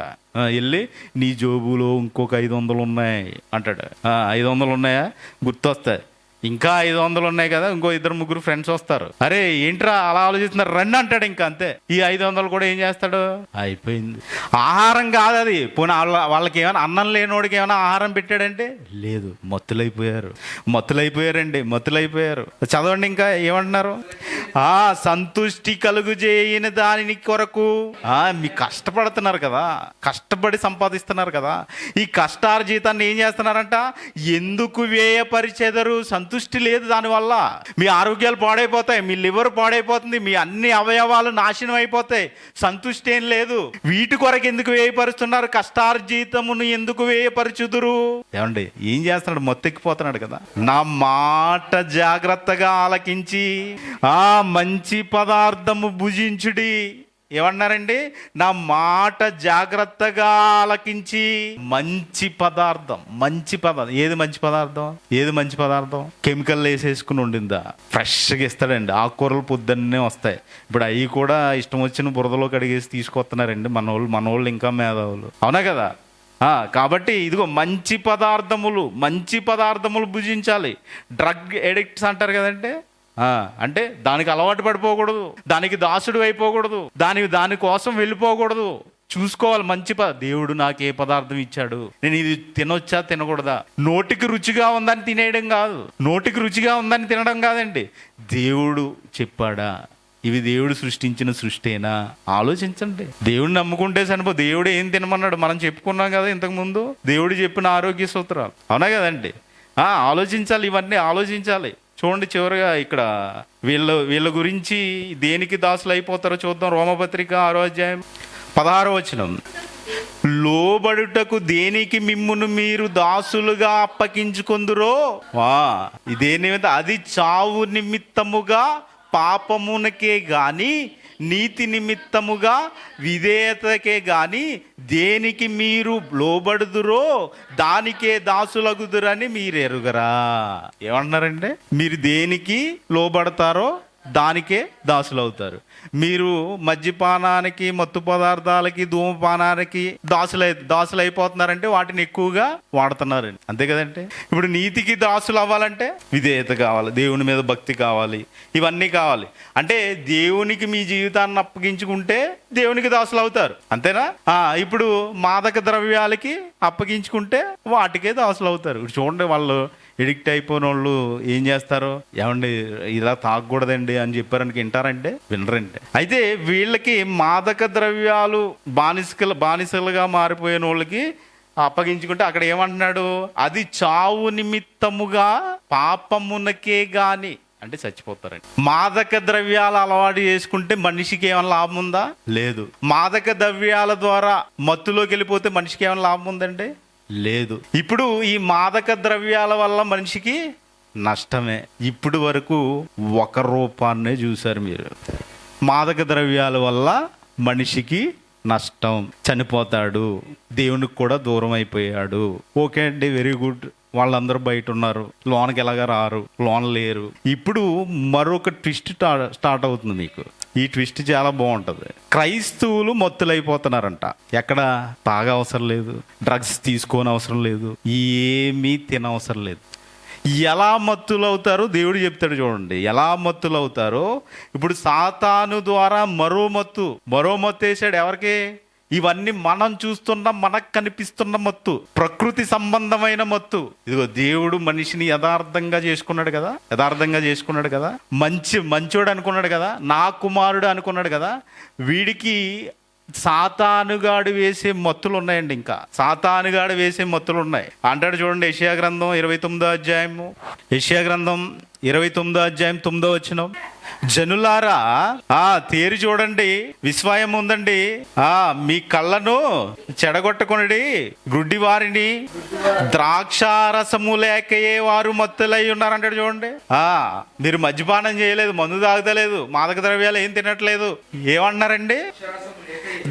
Speaker 7: వెళ్ళి నీ జోబులో ఇంకొక 500 ఉన్నాయి అంటాడు. 500 ఉన్నాయా? గుర్తొస్తాయి. ఇంకా 500 ఉన్నాయి కదా, ఇంకో 2-3 ఫ్రెండ్స్ వస్తారు. అరే ఏంట్రా అలా ఆలోచిస్తున్నారు, రండి అంటాడు. ఇంకా అంతే. ఈ 500 కూడా ఏం చేస్తాడు, అయిపోయింది. ఆహారం కాదు అది. పోనీ వాళ్ళకి ఏమైనా అన్నం లేనోడికి ఏమైనా ఆహారం పెట్టాడంటే లేదు, మత్తులైపోయారండి, మత్తులైపోయారు. చదవండి ఇంకా ఏమంటున్నారు, సంతుష్టి కలుగు చేయని దాని కొరకు మీ కష్టపడుతున్నారు కదా, కష్టపడి సంపాదిస్తున్నారు కదా, ఈ కష్టార్జితాన్ని ఏం చేస్తున్నారంట, ఎందుకు వ్యయపరిచెదరు? సంతుష్టి లేదు దానివల్ల. మీ ఆరోగ్యాలు పాడైపోతాయి, మీ లివర్ పాడైపోతుంది, మీ అన్ని అవయవాలు నాశనం అయిపోతాయి. సంతుష్టి ఏం లేదు. వీటి కొరకు ఎందుకు వ్యయపరుస్తున్నారు? కష్టార్జితమును ఎందుకు వ్యయపరచుదురు? ఏమండి ఏం చేస్తున్నాడు, మొత్తెక్కిపోతున్నాడు కదా. నా మాట జాగ్రత్తగా ఆలకించి మంచి పదార్థము భుజించుడి. ఏమన్నారండి, నా మాట జాగ్రత్తగా ఆలకించి మంచి పదార్థం. ఏది మంచి పదార్థం? కెమికల్ వేసేసుకుని ఉండిందా? ఫ్రెష్గా ఇస్తాడండి. ఆకుకూరలు పొద్దున్నే వస్తాయి. ఇప్పుడు అవి కూడా ఇష్టం వచ్చిన బురదలో కడిగేసి తీసుకొస్తున్నారండి మనోళ్ళు ఇంకా మేధావులు, అవునా కదా. కాబట్టి ఇదిగో మంచి పదార్థములు భుజించాలి. డ్రగ్ ఎడిక్ట్స్ అంటారు కదంటే, అంటే దానికి అలవాటు పడిపోకూడదు, దానికి దాసుడు అయిపోకూడదు, దానికోసం వెళ్ళిపోకూడదు. చూసుకోవాలి మంచి దేవుడు నాకు ఏ పదార్థం ఇచ్చాడు, నేను ఇది తినొచ్చా తినకూడదా? నోటికి రుచిగా ఉందని తినేయడం కాదు, నోటికి రుచిగా ఉందని తినడం కాదండి. దేవుడు చెప్పాడా, ఇవి దేవుడు సృష్టించిన సృష్టేనా? ఆలోచించండి. దేవుడిని నమ్ముకుంటే సరిపో. దేవుడు ఏం తినమన్నాడు మనం చెప్పుకున్నాం కదా ఇంతకుముందు, దేవుడు చెప్పిన ఆరోగ్య సూత్రాలు, అవునా కదండి. ఆలోచించాలి, ఇవన్నీ ఆలోచించాలి. చూడండి చివరిగా ఇక్కడ వీళ్ళ గురించి దేనికి దాసులు అయిపోతారో చూద్దాం. రోమపత్రిక 6వ అధ్యాయం 16వ వచనం, లోబడుటకు దేనికి మిమ్మును మీరు దాసులుగా అప్పగించుకొందురో ఇదేని అది చావు నిమిత్తముగా పాపమునకే గాని నీతి నిమిత్తముగా విధేయతకే గాని దేనికి మీరు లోబడుదురో దానికే దాసులగుదురని మీరు ఎరుగరా? ఏమంటున్నారంటే, మీరు దేనికి లోబడతారో దానికే దాసులు అవుతారు. మీరు మద్యపానానికి, మత్తు పదార్థాలకి, ధూమపానానికి దాసులు అయిపోతున్నారంటే వాటిని ఎక్కువగా వాడుతున్నారండి, అంతే కదంటే. ఇప్పుడు నీతికి దాసులు అవ్వాలంటే విధేయత కావాలి, దేవుని మీద భక్తి కావాలి, ఇవన్నీ కావాలి. అంటే దేవునికి మీ జీవితాన్ని అప్పగించుకుంటే దేవునికి దాసులు అవుతారు, అంతేనా. ఇప్పుడు మాదక ద్రవ్యాలకి అప్పగించుకుంటే వాటికే దాసులు అవుతారు. ఇప్పుడు చూడండి, వాళ్ళు ఎడిక్ట్ అయిపోయిన వాళ్ళు ఏం చేస్తారు, ఏమండి ఇలా తాగకూడదండి అని చెప్పారని వింటారంటే వినరంటే. అయితే వీళ్ళకి మాదక ద్రవ్యాలు బానిసలుగా మారిపోయిన వాళ్ళకి అప్పగించుకుంటే అక్కడ ఏమంటున్నాడు, అది చావు నిమిత్తముగా పాపమునకే గాని, అంటే చచ్చిపోతారండి. మాదక ద్రవ్యాలు అలవాటు చేసుకుంటే మనిషికి ఏమైనా లాభం ఉందా? లేదు. మాదక ద్రవ్యాల ద్వారా మత్తులోకి వెళ్ళిపోతే మనిషికి ఏమైనా లాభం ఉందండి? లేదు. ఇప్పుడు ఈ మాదక ద్రవ్యాల వల్ల మనిషికి నష్టమే. ఇప్పుడు వరకు ఒక రూపాన్నే చూశారు మీరు. మాదక ద్రవ్యాల వల్ల మనిషికి నష్టం, చనిపోతాడు, దేవునికి కూడా దూరం అయిపోయాడు. ఓకే అండి, వెరీ గుడ్. వాళ్ళందరూ బయట ఉన్నారు, లోనకి ఎలాగా రారు, లోన లేరు. ఇప్పుడు మరొక ట్విస్ట్ స్టార్ట్ అవుతుంది మీకు. ఈ ట్విస్ట్ చాలా బాగుంటుంది. క్రైస్తవులు మత్తులైపోతున్నారంట. ఎక్కడ తాగ అవసరం లేదు, డ్రగ్స్ తీసుకోని అవసరం లేదు, ఏమీ తినవసరం లేదు. ఎలా మత్తులు అవుతారో దేవుడు చెప్తాడు చూడండి. ఎలా మత్తులు అవుతారో, ఇప్పుడు సాతాను ద్వారా మరో మత్తు వేసాడు. ఎవరికి? ఇవన్నీ మనం చూస్తున్న, మనకు కనిపిస్తున్న మత్తు, ప్రకృతి సంబంధమైన మత్తు. ఇదిగో దేవుడు మనిషిని యథార్థంగా చేసుకున్నాడు కదా, మంచోడు అనుకున్నాడు కదా, నా కుమారుడు అనుకున్నాడు కదా. వీడికి సాతానుగాడు వేసే మత్తులు ఉన్నాయండి. ఇంకా సాతానుగాడు వేసే మత్తులు ఉన్నాయి అంటాడు చూడండి. యెషయా గ్రంథం 29వ అధ్యాయము, యెషయా గ్రంథం 29వ అధ్యాయం 9వ వచనం, జనులారా తేరి చూడండి, విస్మయం ఉందండి, మీ కళ్ళను చెడగొట్టుకొనుడి, గుడ్డి వారిని ద్రాక్షారసము లేకయే వారు మత్తులై ఉన్నారంటాడు చూడండి. మీరు మద్యపానం చేయలేదు, మందు తాగుతలేదు, మాదక ద్రవ్యాలు ఏం తినట్లేదు, ఏమన్నారండి?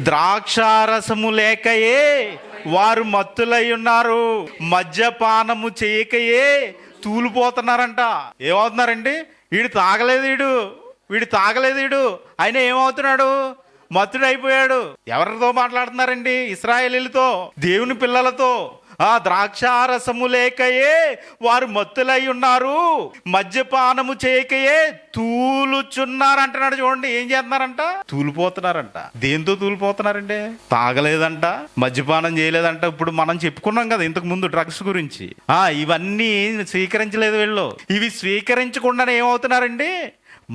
Speaker 7: ద్రాక్షారసము లేకయే వారు మత్తులై ఉన్నారు, మద్యపానము చేయకయే తూలిపోతున్నారంట. ఏమవుతున్నారండి? వీడు తాగలేదు, ఆయన ఏమవుతున్నాడు? మత్తుడైపోయాడు. ఎవరితో మాట్లాడుతున్నారండి? ఇశ్రాయేలీలతో, దేవుని పిల్లలతో. ఆ ద్రాక్షారసము లేకయే వారు మత్తులై ఉన్నారు, మద్యపానము చేయకయే తూలుచున్నారు అంటున్నాడు. చూడండి, ఏం చేస్తున్నారంట? తూలిపోతున్నారంట. దేంతో తూలిపోతున్నారండి? తాగలేదంట, మద్యపానం చేయలేదంట. ఇప్పుడు మనం చెప్పుకున్నాం కదా ఇంతకు ముందు డ్రగ్స్ గురించి. ఇవన్నీ స్వీకరించలేదు వీళ్ళు. ఇవి స్వీకరించకుండానే ఏమవుతున్నారండి?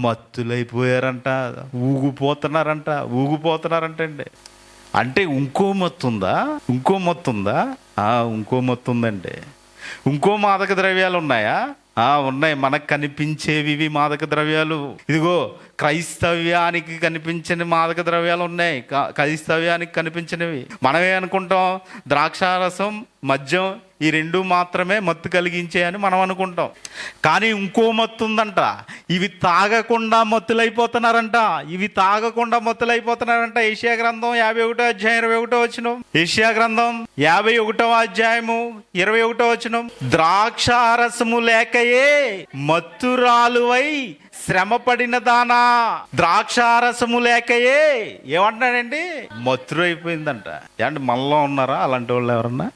Speaker 7: మత్తులైపోయారంట, ఊగిపోతున్నారంట అండి. అంటే ఇంకో మత్తు ఉందా? ఇంకో మత్తు ఉందండి. ఇంకో మాదక ద్రవ్యాలు ఉన్నాయా? ఉన్నాయి. మనకు కనిపించేవి మాదక ద్రవ్యాలు. ఇదిగో క్రైస్తవ్యానికి కనిపించని మాదక ద్రవ్యాలు ఉన్నాయి, క్రైస్తవ్యానికి కనిపించినవి. మనమే అనుకుంటాం ద్రాక్షారసం, మద్యం ఈ రెండు మాత్రమే మత్తు కలిగించే అని మనం అనుకుంటాం. కానీ ఇంకో మత్తు ఉందంట. ఇవి తాగకుండా మత్తులైపోతున్నారంట. ఏషియా గ్రంథం 51వ అధ్యాయం 21వ వచనం. ఏషియా గ్రంథం 51వ అధ్యాయము 21వ వచనం. ద్రాక్షారసము లేకయే మత్తురాలువై శ్రమపడిన దానా, ద్రాక్షారసము లేకయే ఏమంటున్నాడండి? మత్తురైపోయిందంట. అంటే మనలో ఉన్నారా అలాంటి వాళ్ళు ఎవరన్నా?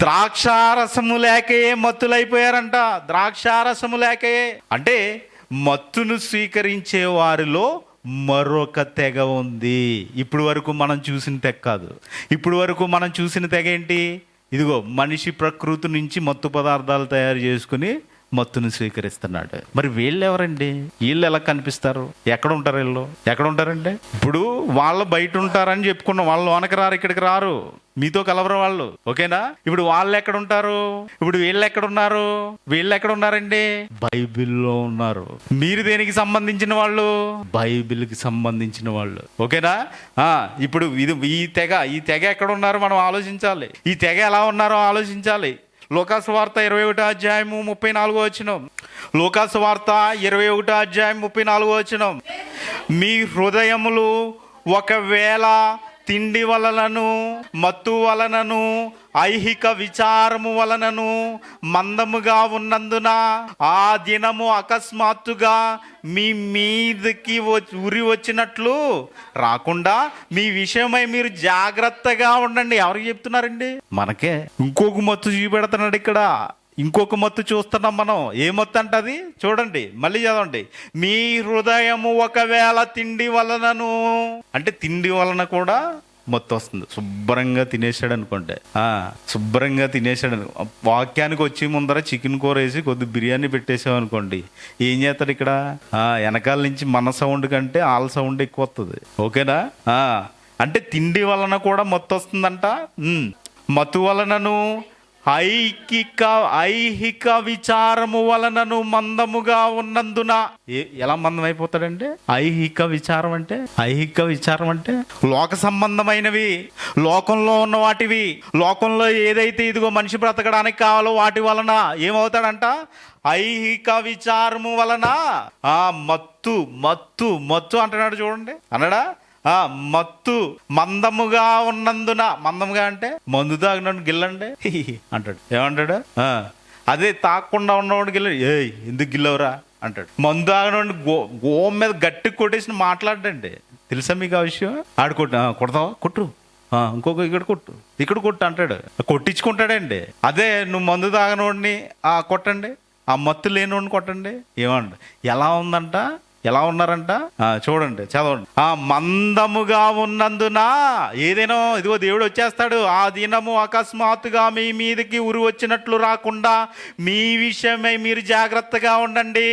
Speaker 7: ద్రాక్షారసము లేకయే మత్తులైపోయారంట. ద్రాక్షారసము లేకయే అంటే మత్తును స్వీకరించే వారిలో మరొక తెగ ఉంది. ఇప్పుడు వరకు మనం చూసిన తెగ కాదు. ఇప్పుడు వరకు మనం చూసిన తెగ ఏంటి? ఇదిగో మనిషి ప్రకృతి నుంచి మత్తు పదార్థాలు తయారు చేసుకుని మత్తును స్వీకరిస్తున్నాడు. మరి వీళ్ళు ఎవరండి? వీళ్ళు ఎలా కనిపిస్తారు? ఎక్కడ ఉంటారండి? ఇప్పుడు వాళ్ళు బయట ఉంటారని చెప్పుకున్నాం. వాళ్ళు లోనకి రారు, ఇక్కడికి రారు, మీతో కలవరు వాళ్ళు. ఓకేనా? ఇప్పుడు వాళ్ళు ఎక్కడ ఉంటారు? ఇప్పుడు వీళ్ళు ఎక్కడ ఉన్నారండి? బైబిల్లో ఉన్నారు. మీరు దేనికి సంబంధించిన వాళ్ళు? బైబిల్కి సంబంధించిన వాళ్ళు. ఓకేనా? ఇప్పుడు ఈ తెగ ఎక్కడ ఉన్నారు మనం ఆలోచించాలి. ఈ తెగ ఎలా ఉన్నారో ఆలోచించాలి. లోకాసు వార్త 21వ అధ్యాయము 34వ వచనం. లోకాసు వార్త 21వ అధ్యాయం 34వ వచనం. మీ హృదయములు ఒకవేళ తిండి వలనను, మత్తు వలనను, ఐహిక విచారము వలనను మందముగా ఉన్నందున ఆ దినము అకస్మాత్తుగా మీ మీదకి ఉరి వచ్చినట్లు రాకుండా మీ విషయమై మీరు జాగ్రత్తగా ఉండండి. ఎవరికి చెప్తున్నారండి? మనకే. ఇంకొక మత్తు చూపెడుతున్నాడు ఇక్కడ. ఇంకొక మత్తు చూస్తున్నాం మనం. ఏ మత్తు అంటే అది? చూడండి, మళ్ళీ చదవండి. మీ హృదయము ఒకవేళ తిండి వలనను, అంటే తిండి వలన కూడా మత్తు వస్తుంది. శుభ్రంగా తినేసాడు అనుకోండి, వాక్యానికి వచ్చి ముందర చికెన్ కూర వేసి కొద్ది బిర్యానీ పెట్టేసాం అనుకోండి, ఏం చేస్తాడు ఇక్కడ? వెనకాల నుంచి మన సౌండ్ కంటే వాళ్ళ సౌండ్ ఎక్కువ వస్తుంది. ఓకేనా? అంటే తిండి వలన కూడా మత్తు వస్తుందంట. మత్తు వలనను, ఐహిక విచారము వలనను మందముగా ఉన్నందున. ఎలా మందం అయిపోతాడంటే? ఐహిక విచారం అంటే లోక సంబంధమైనవి, లోకంలో ఉన్న వాటివి, లోకంలో ఏదైతే ఇదిగో మనిషి బ్రతకడానికి కావాలో వాటి వలన ఏమవుతాడంట? ఐహిక విచారము వలన మత్తు అంటున్నాడు. చూడండి, అన్నాడా? మత్తు మందముగా ఉన్నందున. మందముగా అంటే మందు తాగినోడు గిల్లండి అంటాడు. ఏమంటాడు? అదే తాగకుండా ఉన్నవాడు గిల్ల, ఎందుకు గిల్లవురా అంటాడు. మందు తాగినోడిని గోం మీద గట్టి కొట్టేసి మాట్లాడండి. తెలుసా మీకు ఆ విషయం? ఆడు కొడతావా? కొట్టు, ఇంకొక ఇక్కడ కొట్టు అంటాడు. కొట్టించుకుంటాడండి. అదే నువ్వు మందు తాగనోడిని కొట్టండి, ఆ మత్తు లేనివాడిని కొట్టండి. ఏమండి? ఎలా ఉన్నారంట? చూడండి, చదవండి. మందముగా ఉన్నందున ఏదైనా ఇదిగో దేవుడు వచ్చేస్తాడు. ఆ దినము అకస్మాత్తుగా మీ మీదకి ఉరి వచ్చినట్లు రాకుండా మీ విషయమై మీరు జాగ్రత్తగా ఉండండి.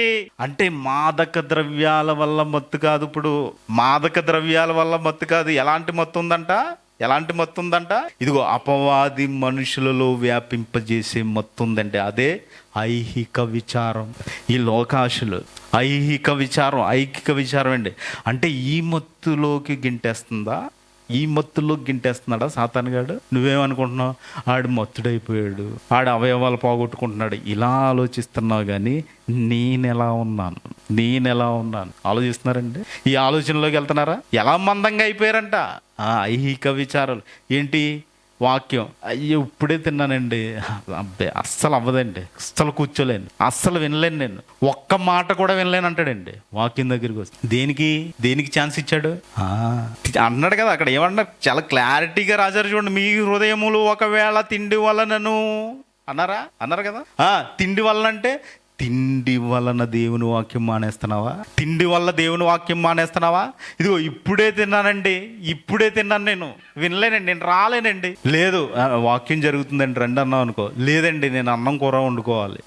Speaker 7: అంటే మాదక ద్రవ్యాల వల్ల మత్తు కాదు. ఇప్పుడు మాదక ద్రవ్యాల వల్ల మత్తు కాదు. ఎలాంటి మత్తు ఉందంట? ఇదిగో అపవాది మనుషులలో వ్యాపింపజేసే మత్తు ఉందంటే అదే ఐహిక విచారం. ఈ లోకాశులు ఐహిక విచారం అండి. అంటే ఈ మత్తులోకి గింటేస్తున్నాడా సాతానుగాడు? నువ్వేమనుకుంటున్నావు? ఆడు మత్తుడైపోయాడు, ఆడు అవయవాలు పోగొట్టుకుంటున్నాడు, ఇలా ఆలోచిస్తున్నావు. కానీ నేనెలా ఉన్నాను ఆలోచిస్తున్నారండి? ఈ ఆలోచనలోకి వెళ్తున్నారా? ఎలా మందంగా అయిపోయారంట? ఐహిక విచారాలు ఏంటి? వాక్యం అయ్యో ఇప్పుడే తిన్నానండి, అబ్బే అస్సలు అవ్వదండి, అస్సలు కూర్చోలేను, అస్సలు వినలేను, నేను ఒక్క మాట కూడా వినలేను అంటాడండి వాక్యం దగ్గరికి వస్తే. దేనికి ఛాన్స్ ఇచ్చాడు అన్నాడు కదా అక్కడ. ఏమన్నా చాలా క్లారిటీగా రాశారు చూడండి. మీ హృదయములు ఒకవేళ తిండి వలనను అన్నారు కదా. తిండి వలన అంటే తిండి వలన దేవుని వాక్యం మానేస్తున్నావా? తిండి వల్ల దేవుని వాక్యం మానేస్తున్నావా? ఇదిగో ఇప్పుడే తిన్నానండి, ఇప్పుడే తిన్నాను, నేను వినలేనండి, నేను రాలేనండి. లేదు వాక్యం జరుగుతుందండి రండి అన్నావు అనుకో, లేదండి నేను అన్నం కూర వండుకోవాలి,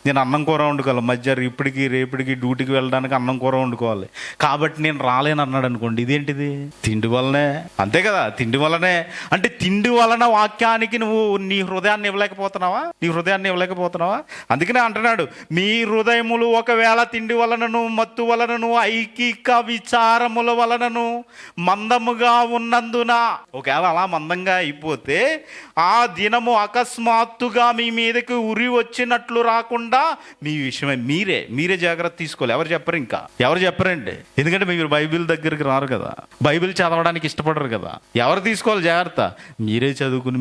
Speaker 7: మధ్య రేపటికి డ్యూటీకి వెళ్ళడానికి అన్నం కూర వండుకోవాలి, కాబట్టి నేను రాలేను అన్నాడు అనుకోండి. ఇదేంటిది? తిండి వల్లనే, అంతే కదా, తిండి వల్లనే. అంటే తిండి వలన వాక్యానికి నువ్వు నీ హృదయాన్ని ఇవ్వలేకపోతున్నావా? అందుకనే అంటున్నాడు, మీ హృదయములు ఒకవేళ తిండి వలనను మత్తు వలనను ఐకిక విచారముల వలనను మందముగా ఉన్నందున, ఒకవేళ అలా మందంగా అయిపోతే ఆ దినము అకస్మాత్తుగా మీ మీదకి ఉరి వచ్చినట్లు రాకుండా మీ విషయమై మీరే జాగ్రత్త తీసుకోవాలి. ఎవరు చెప్పరండి, ఎందుకంటే మీరు బైబిల్ దగ్గరికి రారు కదా, బైబిల్ చదవడానికి ఇష్టపడరు కదా. ఎవరు తీసుకోవాలి జాగ్రత్త? మీరే చదువుకుని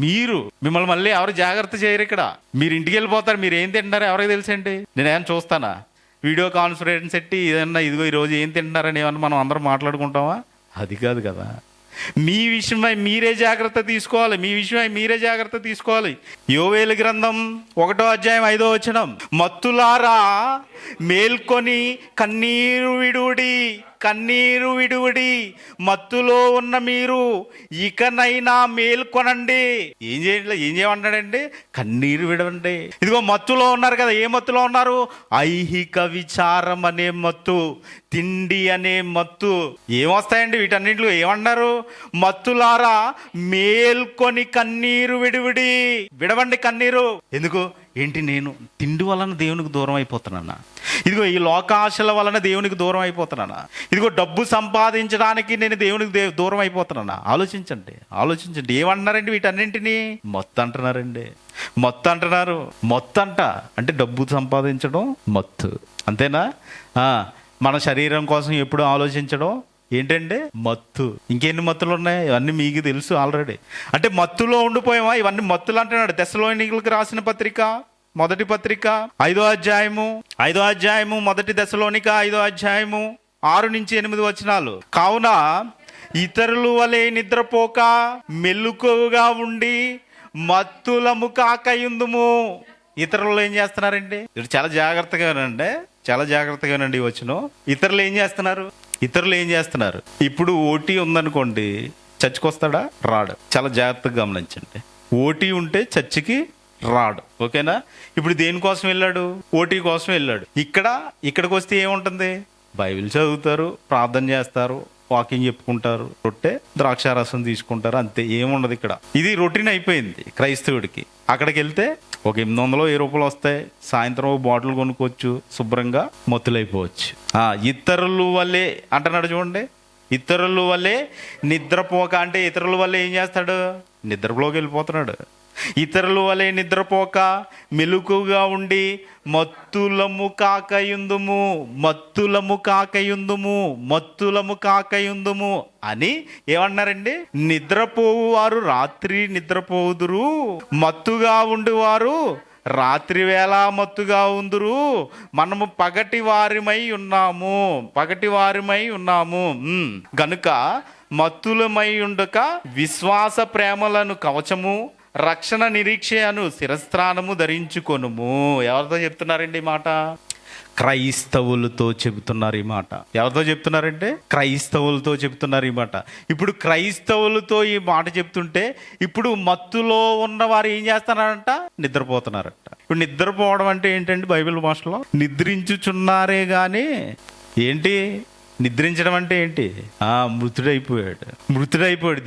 Speaker 7: మీరు మిమ్మల్ని మళ్ళీ ఎవరు జాగ్రత్త చేయరు. ఇక్కడ మీరు ఇంటికి వెళ్ళిపోతారు, మీరు ఏం తింటున్నారో ఎవరికి తెలుసండి? నేనేమన్నా చూస్తానా? వీడియో కాన్ఫరెన్స్ పెట్టి ఏదన్నా ఇదిగో ఈరోజు ఏం తింటున్నారని ఏమన్నా మనం అందరం మాట్లాడుకుంటామా? అది కాదు కదా. మీ విషయమై మీరే జాగ్రత్త తీసుకోవాలి. యోవేలు గ్రంథం 1వ అధ్యాయం 5వ వచనం, మత్తులారా మేల్కొని కన్నీరు విడుడి, మత్తులో ఉన్న మీరు ఇకనైనా మేల్కొనండి. ఏం చేయమంటాడండి? కన్నీరు విడవండి. ఇదిగో మత్తులో ఉన్నారు కదా. ఏ మత్తులో ఉన్నారు? ఐహిక విచారం అనే మత్తు, తిండి అనే మత్తు. ఏమొస్తాయండి వీటన్నింటిలో? ఏమన్నారు? మత్తులారా మేల్కొని కన్నీరు విడవండి కన్నీరు. ఎందుకు? ఏంటి? నేను తిండి వలన దేవునికి దూరం అయిపోతున్నానా? ఇదిగో ఈ లోకాశల వలన దేవునికి దూరం అయిపోతున్నానా? ఇదిగో డబ్బు సంపాదించడానికి నేను దేవునికి దూరం అయిపోతున్నానా? ఆలోచించండి. ఏమంటున్నారండి వీటన్నింటినీ? మత్తు అంటున్నారండి. మొత్తంట అంటే డబ్బు సంపాదించడం మత్తు, అంతేనా? మన శరీరం కోసం ఎప్పుడు ఆలోచించడం ఏంటంటే మత్తు. ఇంకెన్ని మత్తులు ఉన్నాయి? ఇవన్నీ మీకు తెలుసు ఆల్రెడీ. అంటే మత్తులో ఉండిపోయామా? ఇవన్నీ మత్తులు అంటున్నాడు. తెస్సలోనికీయులకు రాసిన పత్రిక, మొదటి పత్రిక 5వ అధ్యాయము, మొదటి తెస్సలోనిక 5వ అధ్యాయము 6-8 వచనాలు. కావున ఇతరుల వలె నిద్రపోక మెలకువగా ఉండి మత్తులము కాకయుందుము. ఇతరులు ఏం చేస్తున్నారండి? చాలా జాగ్రత్తగా వినండి ఈ వచనం. ఇతరులు ఏం చేస్తున్నారు? ఇప్పుడు ఓటీ ఉందనుకోండి, చర్చికి వస్తాడా? రాడు. చాలా జాగ్రత్తగా గమనించండి. ఓటీ ఉంటే చర్చికి రాడు, ఓకేనా? ఇప్పుడు దేనికోసం వెళ్ళాడు? ఓటీ కోసం వెళ్ళాడు. ఇక్కడికి వస్తే ఏముంటుంది? బైబిల్ చదువుతారు, ప్రార్థన చేస్తారు, వాకింగ్ చెప్పుకుంటారు, రొట్టె ద్రాక్షారసం తీసుకుంటారు, అంతే. ఏముండదు ఇక్కడ. ఇది రొటీన్ అయిపోయింది క్రైస్తవుడికి. అక్కడికి వెళ్తే ఒక 800 రూపాయలు వస్తాయి, సాయంత్రం బాటిల్ కొనుక్కోవచ్చు, శుభ్రంగా మత్తులైపోవచ్చు. ఇతరుల వల్లే అంటున్నాడు చూడండి. ఇతరుల వల్లే నిద్రపోక అంటే ఇతరుల వల్లే ఏం చేస్తాడు? నిద్రలోకి వెళ్ళిపోతున్నాడు. ఇతరుల వలె నిద్రపోక మెలకుగా ఉండి మత్తులము కాకయుందుము అని ఏమన్నారండి? నిద్రపోవువారు రాత్రి నిద్రపోవుదురు, మత్తుగా ఉండివారు రాత్రి వేళ మత్తుగా ఉందురు. మనము పగటి వారిమై ఉన్నాము గనుక మత్తులమై ఉండక విశ్వాస ప్రేమలను కవచము, రక్షణ నిరీక్షను శిరస్త్రానము ధరించుకొనుము. ఎవరితో చెప్తున్నారండి ఈ మాట? క్రైస్తవులతో చెబుతున్నారు ఈ మాట. ఎవరితో చెప్తున్నారంటే? క్రైస్తవులతో చెప్తున్నారు ఈ మాట. ఇప్పుడు క్రైస్తవులతో ఈ మాట చెప్తుంటే ఇప్పుడు మత్తులో ఉన్నవారు ఏం చేస్తున్నారంట? నిద్రపోతున్నారంట. ఇప్పుడు నిద్రపోవడం అంటే ఏంటండి బైబిల్ భాషలో? నిద్రించుచున్నారే గాని ఏంటి? నిద్రించడం అంటే ఏంటి? మృతుడైపోయాడు.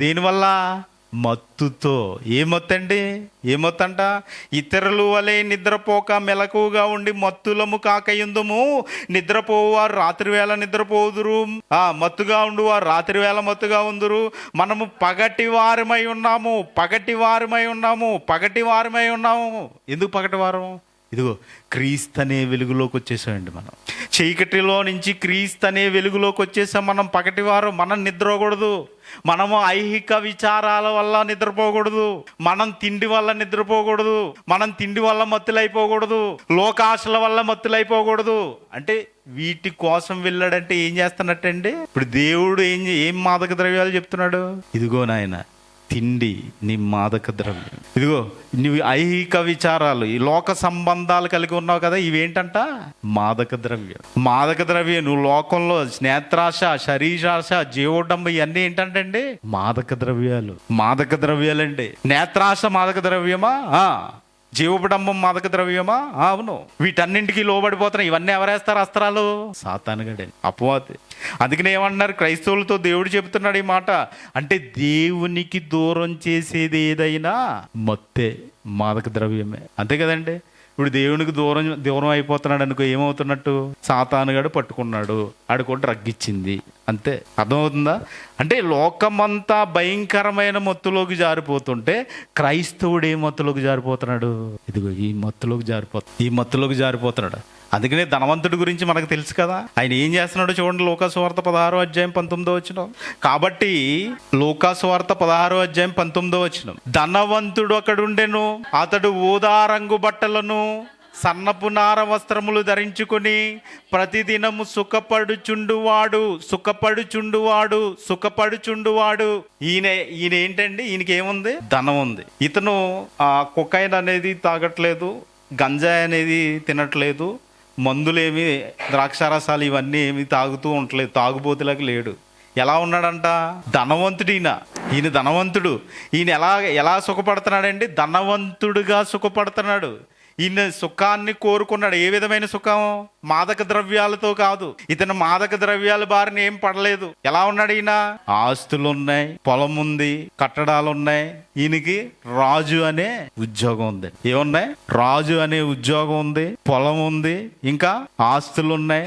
Speaker 7: దేనివల్ల? మత్తుతో. ఏ మత్తు అంట? ఇతరుల వలె నిద్రపోక మెలకుగా ఉండి మత్తులము కాకయుందుము. నిద్రపోవారు రాత్రి వేళ నిద్రపోదురు, మత్తుగా ఉండువారు రాత్రి వేళ మత్తుగా ఉందురు. మనము పగటి వారమై ఉన్నాము. ఎందుకు పగటి వారం? ఇదిగో క్రీస్తు అనే వెలుగులోకి వచ్చేసామండి. మనం చీకటిలో నుంచి క్రీస్తు అనే వెలుగులోకి వచ్చేసాం. మనం పగటివారు, మనం నిద్రపోకూడదు. మనము ఐహిక విచారాల వల్ల నిద్రపోకూడదు. మనం తిండి వల్ల నిద్రపోకూడదు. మనం తిండి వల్ల మత్తులైపోకూడదు. లోకాశల వల్ల మత్తులైపోకూడదు. అంటే వీటి కోసం వెళ్ళాడంటే ఏం చేస్తున్నట్టండి? ఇప్పుడు దేవుడు ఏం మాదక ద్రవ్యాలు చెప్తున్నాడు? ఇదిగో నాయన, తిండి నీ మాదక ద్రవ్యం. ఇదిగో నువ్వు ఐహిక విచారాలు, ఈ లోక సంబంధాలు కలిగి ఉన్నావు కదా, ఇవేంటంట? మాదక ద్రవ్యం. మాదక ద్రవ్యం. నువ్వు లోకంలో నేత్రాశ, శరీరాశ, జీవోడంబ ఇవన్నీ ఏంటంటే మాదక ద్రవ్యాలు. మాదక ద్రవ్యాలండి. నేత్రాశ మాదక ద్రవ్యమా? జీవోపడంబం మాదక ద్రవ్యమా? అవును. వీటన్నింటికి లోబడిపోతున్నాయి. ఇవన్నీ ఎవరేస్తారు అస్త్రాలు? సాతానుగాడే, అపవాది. అందుకని ఏమన్నారు క్రైస్తవులతో దేవుడు చెబుతున్నాడు ఈ మాట. అంటే దేవునికి దూరం చేసేది ఏదైనా మత్తే, మాదక ద్రవ్యమే. అంతే కదండి. ఇప్పుడు దేవునికి దూరం అయిపోతున్నాడు అనుకో, ఏమవుతున్నట్టు? సాతానుగాడు పట్టుకున్నాడు, ఆడికో డ్రగ్ ఇచ్చింది, అంతే. అర్థమవుతుందా? అంటే లోకమంతా భయంకరమైన మత్తులోకి జారిపోతుంటే క్రైస్తవుడు ఏ మత్తులోకి జారిపోతున్నాడు? ఇదిగో ఈ మత్తులోకి జారిపోతున్నాడు. అందుకనే ధనవంతుడి గురించి మనకు తెలుసు కదా. ఆయన ఏం చేస్తున్నాడో చూడండి. లూకాసువార్త 16వ అధ్యాయం 19వ వచనం. కాబట్టి లూకాసువార్త 16వ అధ్యాయం 19వ వచనం. ధనవంతుడు అక్కడుండెను. అతడు ఊదా రంగు బట్టలను, సన్నపు నార వస్త్రములు ధరించుకొని ప్రతిదినము సుఖపడుచుండువాడు. ఈయన ఏంటండి? ఈయనకి ఏముంది? ధనం ఉంది. ఇతను కొకైన్ అనేది తాగట్లేదు, గంజాయి అనేది తినట్లేదు, మందులేమి, ద్రాక్షారసాలు ఇవన్నీ ఏమి తాగుతూ ఉండలేదు, తాగుబోతులకు లేడు. ఎలా ఉన్నాడంట? ధనవంతుడు. ఈయన ధనవంతుడు. ఈయన ఎలా సుఖపడుతున్నాడండి? ధనవంతుడుగా సుఖపడుతున్నాడు. ఈయన సుఖాన్ని కోరుకున్నాడు. ఏ విధమైన సుఖం? మాదక ద్రవ్యాలతో కాదు. ఇతను మాదక ద్రవ్యాల బారిన ఏం పడలేదు. ఎలా ఉన్నాడు ఈయన? ఆస్తులు ఉన్నాయి, పొలం ఉంది, కట్టడాలు ఉన్నాయి. ఈయనకి రాజు అనే ఉద్యోగం ఉంది. ఏమున్నాయి? రాజు అనే ఉద్యోగం ఉంది, పొలం ఉంది, ఇంకా ఆస్తులు ఉన్నాయి.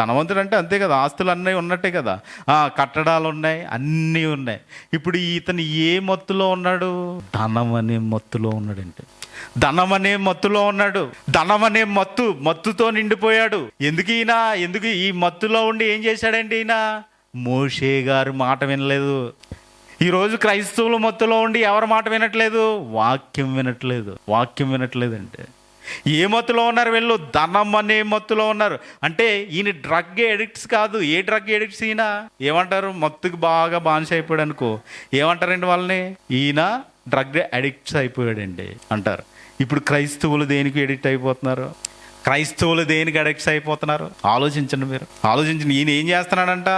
Speaker 7: ధనవంతుడు అంటే అంతే కదా, ఆస్తులు అన్నీ ఉన్నట్టే కదా. కట్టడాలు ఉన్నాయి, అన్నీ ఉన్నాయి. ఇప్పుడు ఇతను ఏ మత్తులో ఉన్నాడు? ధనం అనే మత్తులో ఉన్నాడంటే. ధనం అనే మత్తులో ఉన్నాడు. ధనం అనే మత్తుతో నిండిపోయాడు. ఎందుకు ఈ మత్తులో ఉండి ఏం చేశాడండి ఈయన? మోషే గారి మాట వినలేదు. ఈరోజు క్రైస్తవుల మత్తులో ఉండి ఎవరి మాట వినట్లేదు? వాక్యం వినట్లేదంటే ఏ మత్తులో ఉన్నారు వీళ్ళు? ధనం అనే మత్తులో ఉన్నారు. అంటే ఈయన డ్రగ్ ఎడిక్ట్స్ కాదు. ఏ డ్రగ్ ఎడిక్ట్స్ ఈయన? ఏమంటారు? మత్తుకు బాగా బానిస అయిపోయాడు అనుకో, ఏమంటారండి వాళ్ళని? ఈయన డ్రగ్ అడిక్ట్స్ అయిపోయాడండి అంటారు. ఇప్పుడు క్రైస్తవులు దేనికి ఎడిక్ట్ అయిపోతున్నారు? ఆలోచించండి మీరు, ఆలోచించండి. ఈయన ఏం చేస్తున్నాడంట?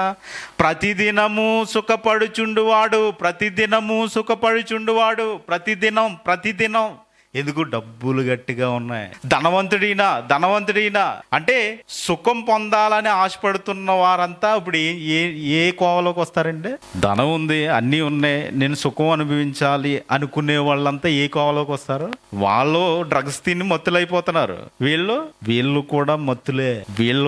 Speaker 7: ప్రతిదినము సుఖపడుచుండువాడు. ప్రతిదినం. ఎందుకు? డబ్బులు గట్టిగా ఉన్నాయి. ధనవంతుడినా అంటే సుఖం పొందాలని ఆశపడుతున్న వారంతా ఇప్పుడు ఏ కోవలోకి వస్తారండి? ధనం ఉంది, అన్నీ ఉన్నాయి, నేను సుఖం అనుభవించాలి అనుకునే వాళ్ళంతా ఏ కోవలోకి వస్తారు? వాళ్ళు డ్రగ్స్ తిని మత్తులైపోతున్నారు. వీళ్ళు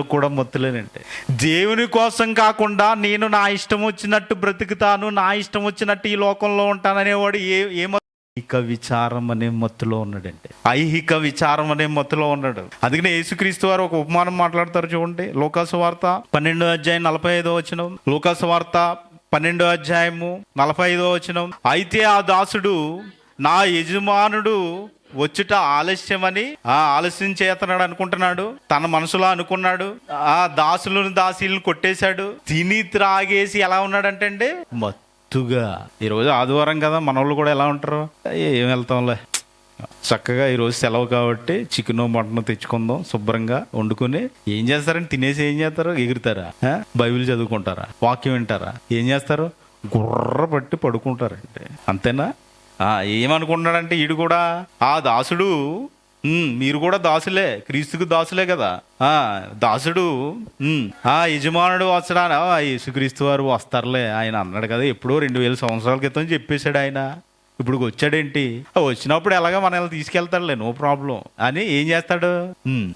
Speaker 7: కూడా మత్తులేనంటే. దేవుని కోసం కాకుండా నేను నా ఇష్టం వచ్చినట్టు బ్రతుకుతాను, నా ఇష్టం వచ్చినట్టు ఈ లోకంలో ఉంటాననేవాడు ఐహిక విచారం అనే మత్తులో ఉన్నాడంటే. అందుకనే యేసుక్రీస్తు వారు ఒక ఉపమానం మాట్లాడతారు చూడండి. లూకాసువార్త 12వ అధ్యాయం 45వ వచనం. లూకాసువార్త 12వ అధ్యాయము 45వ వచనం. అయితే ఆ దాసుడు నా యజమానుడు వచ్చుట ఆలస్యం చేస్తున్నాడు అనుకుంటున్నాడు. తన మనసులో అనుకున్నాడు. ఆ దాసీలను కొట్టేశాడు. తిని త్రాగేసి ఎలా ఉన్నాడంటే మత్తుగా. ఈరోజు ఆదివారం కదా, మన వాళ్ళు కూడా ఎలా ఉంటారు? ఏం వెళ్తాంలే, చక్కగా ఈరోజు సెలవు కాబట్టి చికెన్ మటన్ తెచ్చుకుందాం, శుభ్రంగా వండుకుని ఏం చేస్తారంటే తినేసి ఏం చేస్తారు? ఎగురుతారా? బైబిల్ చదువుకుంటారా? వాక్యం వింటారా? ఏం చేస్తారు? గుర్ర పట్టి పడుకుంటారంటే. అంతేనా? ఏమనుకుంటున్నాడంటే ఈడు కూడా ఆ దాసుడు, మీరు కూడా దాసులే, క్రీస్తుకు దాసులే కదా. దాసుడు యజమానుడు వస్తాడా? యేసుక్రీస్తు వారు వస్తారులే, ఆయన అన్నాడు కదా, ఎప్పుడో 2000 సంవత్సరాల క్రితం చెప్పేశాడు ఆయన. ఇప్పుడు వచ్చాడేంటి, వచ్చినప్పుడు ఎలాగా మనల్ని తీసుకెళ్తాడులే, నో ప్రాబ్లం అని ఏం చేస్తాడు,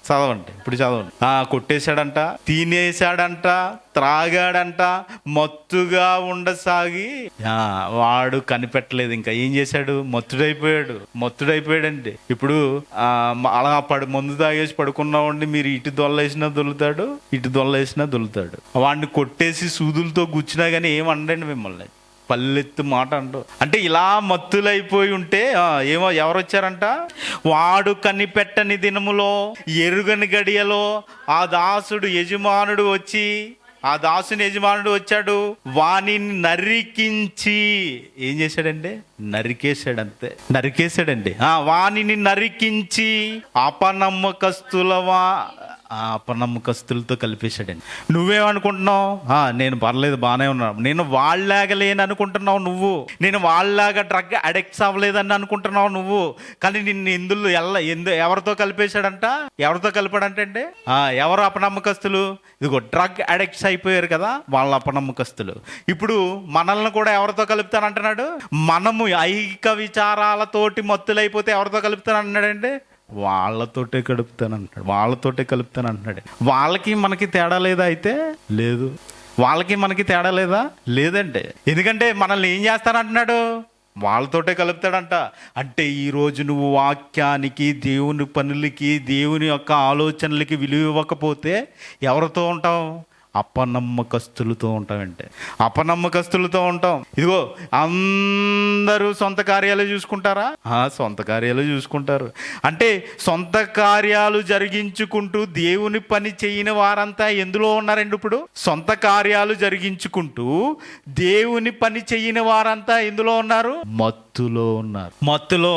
Speaker 7: చదవండి ఇప్పుడు చదవండి. కొట్టేశాడంట, తినేశాడంట, త్రాగాడంట, మత్తుగా ఉండసాగి వాడు కనిపెట్టలేదు. ఇంకా ఏం చేశాడు, మత్తుడైపోయాడండి. ఇప్పుడు అలా మందు తాగేసి పడుకున్నామండి, మీరు ఇటు దొల్లేసినా దొల్లుతాడు, ఇటు దొల్లేసినా దొల్లుతాడు. వాడిని కొట్టేసి సూదులతో గుచ్చినా కానీ ఏమండండి మిమ్మల్ని, పల్లెత్తు మాట అంటూ. అంటే ఇలా మత్తులైపోయి ఉంటే ఎవరు వచ్చారంట, వాడు కనిపెట్టని దినములో ఎరుగని గడియలో ఆ దాసుని యజమానుడు వచ్చాడు, వానిని నరికించి ఏం చేశాడండి, నరికేశాడండి. వానిని నరికించి అపనమ్మకస్తులతో కలిపేశాడండి. నువ్వేమనుకుంటున్నావు, నేను పర్లేదు బాగానే ఉన్నాను, నేను వాళ్ళలాగా లేని అనుకుంటున్నావు నువ్వు, నేను వాళ్ళలాగా డ్రగ్ అడిక్ట్స్ అవ్వలేదని అనుకుంటున్నావు నువ్వు. కానీ నిన్ను ఎవరితో కలిపేశాడంట, ఎవరితో కలిపాడంటే ఎవరు అపనమ్మకస్తులు, ఇదిగో డ్రగ్ అడిక్ట్స్ అయిపోయారు కదా వాళ్ళ అపనమ్మకస్తులు. ఇప్పుడు మనల్ని కూడా ఎవరితో కలుపుతానంటున్నాడు, మనము ఐహిక విచారాలతోటి మత్తులైపోతే ఎవరితో కలుపుతానంటున్నాడంటే వాళ్ళతోటే కలుపుతానంటున్నాడు. వాళ్ళకి మనకి తేడా లేదా అయితే, లేదు. వాళ్ళకి మనకి తేడా లేదా, లేదంటే. ఎందుకంటే మనల్ని ఏం చేస్తానంటున్నాడు, వాళ్ళతోటే కలుపుతాడంట. అంటే ఈరోజు నువ్వు వాక్యానికి, దేవుని పనులకి, దేవుని యొక్క ఆలోచనలకి విలువ ఇవ్వకపోతే ఎవరితో ఉంటావు, అపనమ్మకస్తులతో ఉంటాం. ఇదిగో అందరూ సొంత కార్యాలు చూసుకుంటారా, సొంత కార్యాలు చూసుకుంటారు. అంటే సొంత కార్యాలు జరిగించుకుంటూ దేవుని పని చేయని వారంతా ఎందులో ఉన్నారండి, ఇప్పుడు సొంత కార్యాలు జరిగించుకుంటూ దేవుని పని చేయని వారంతా ఎందులో ఉన్నారు, మత్తులో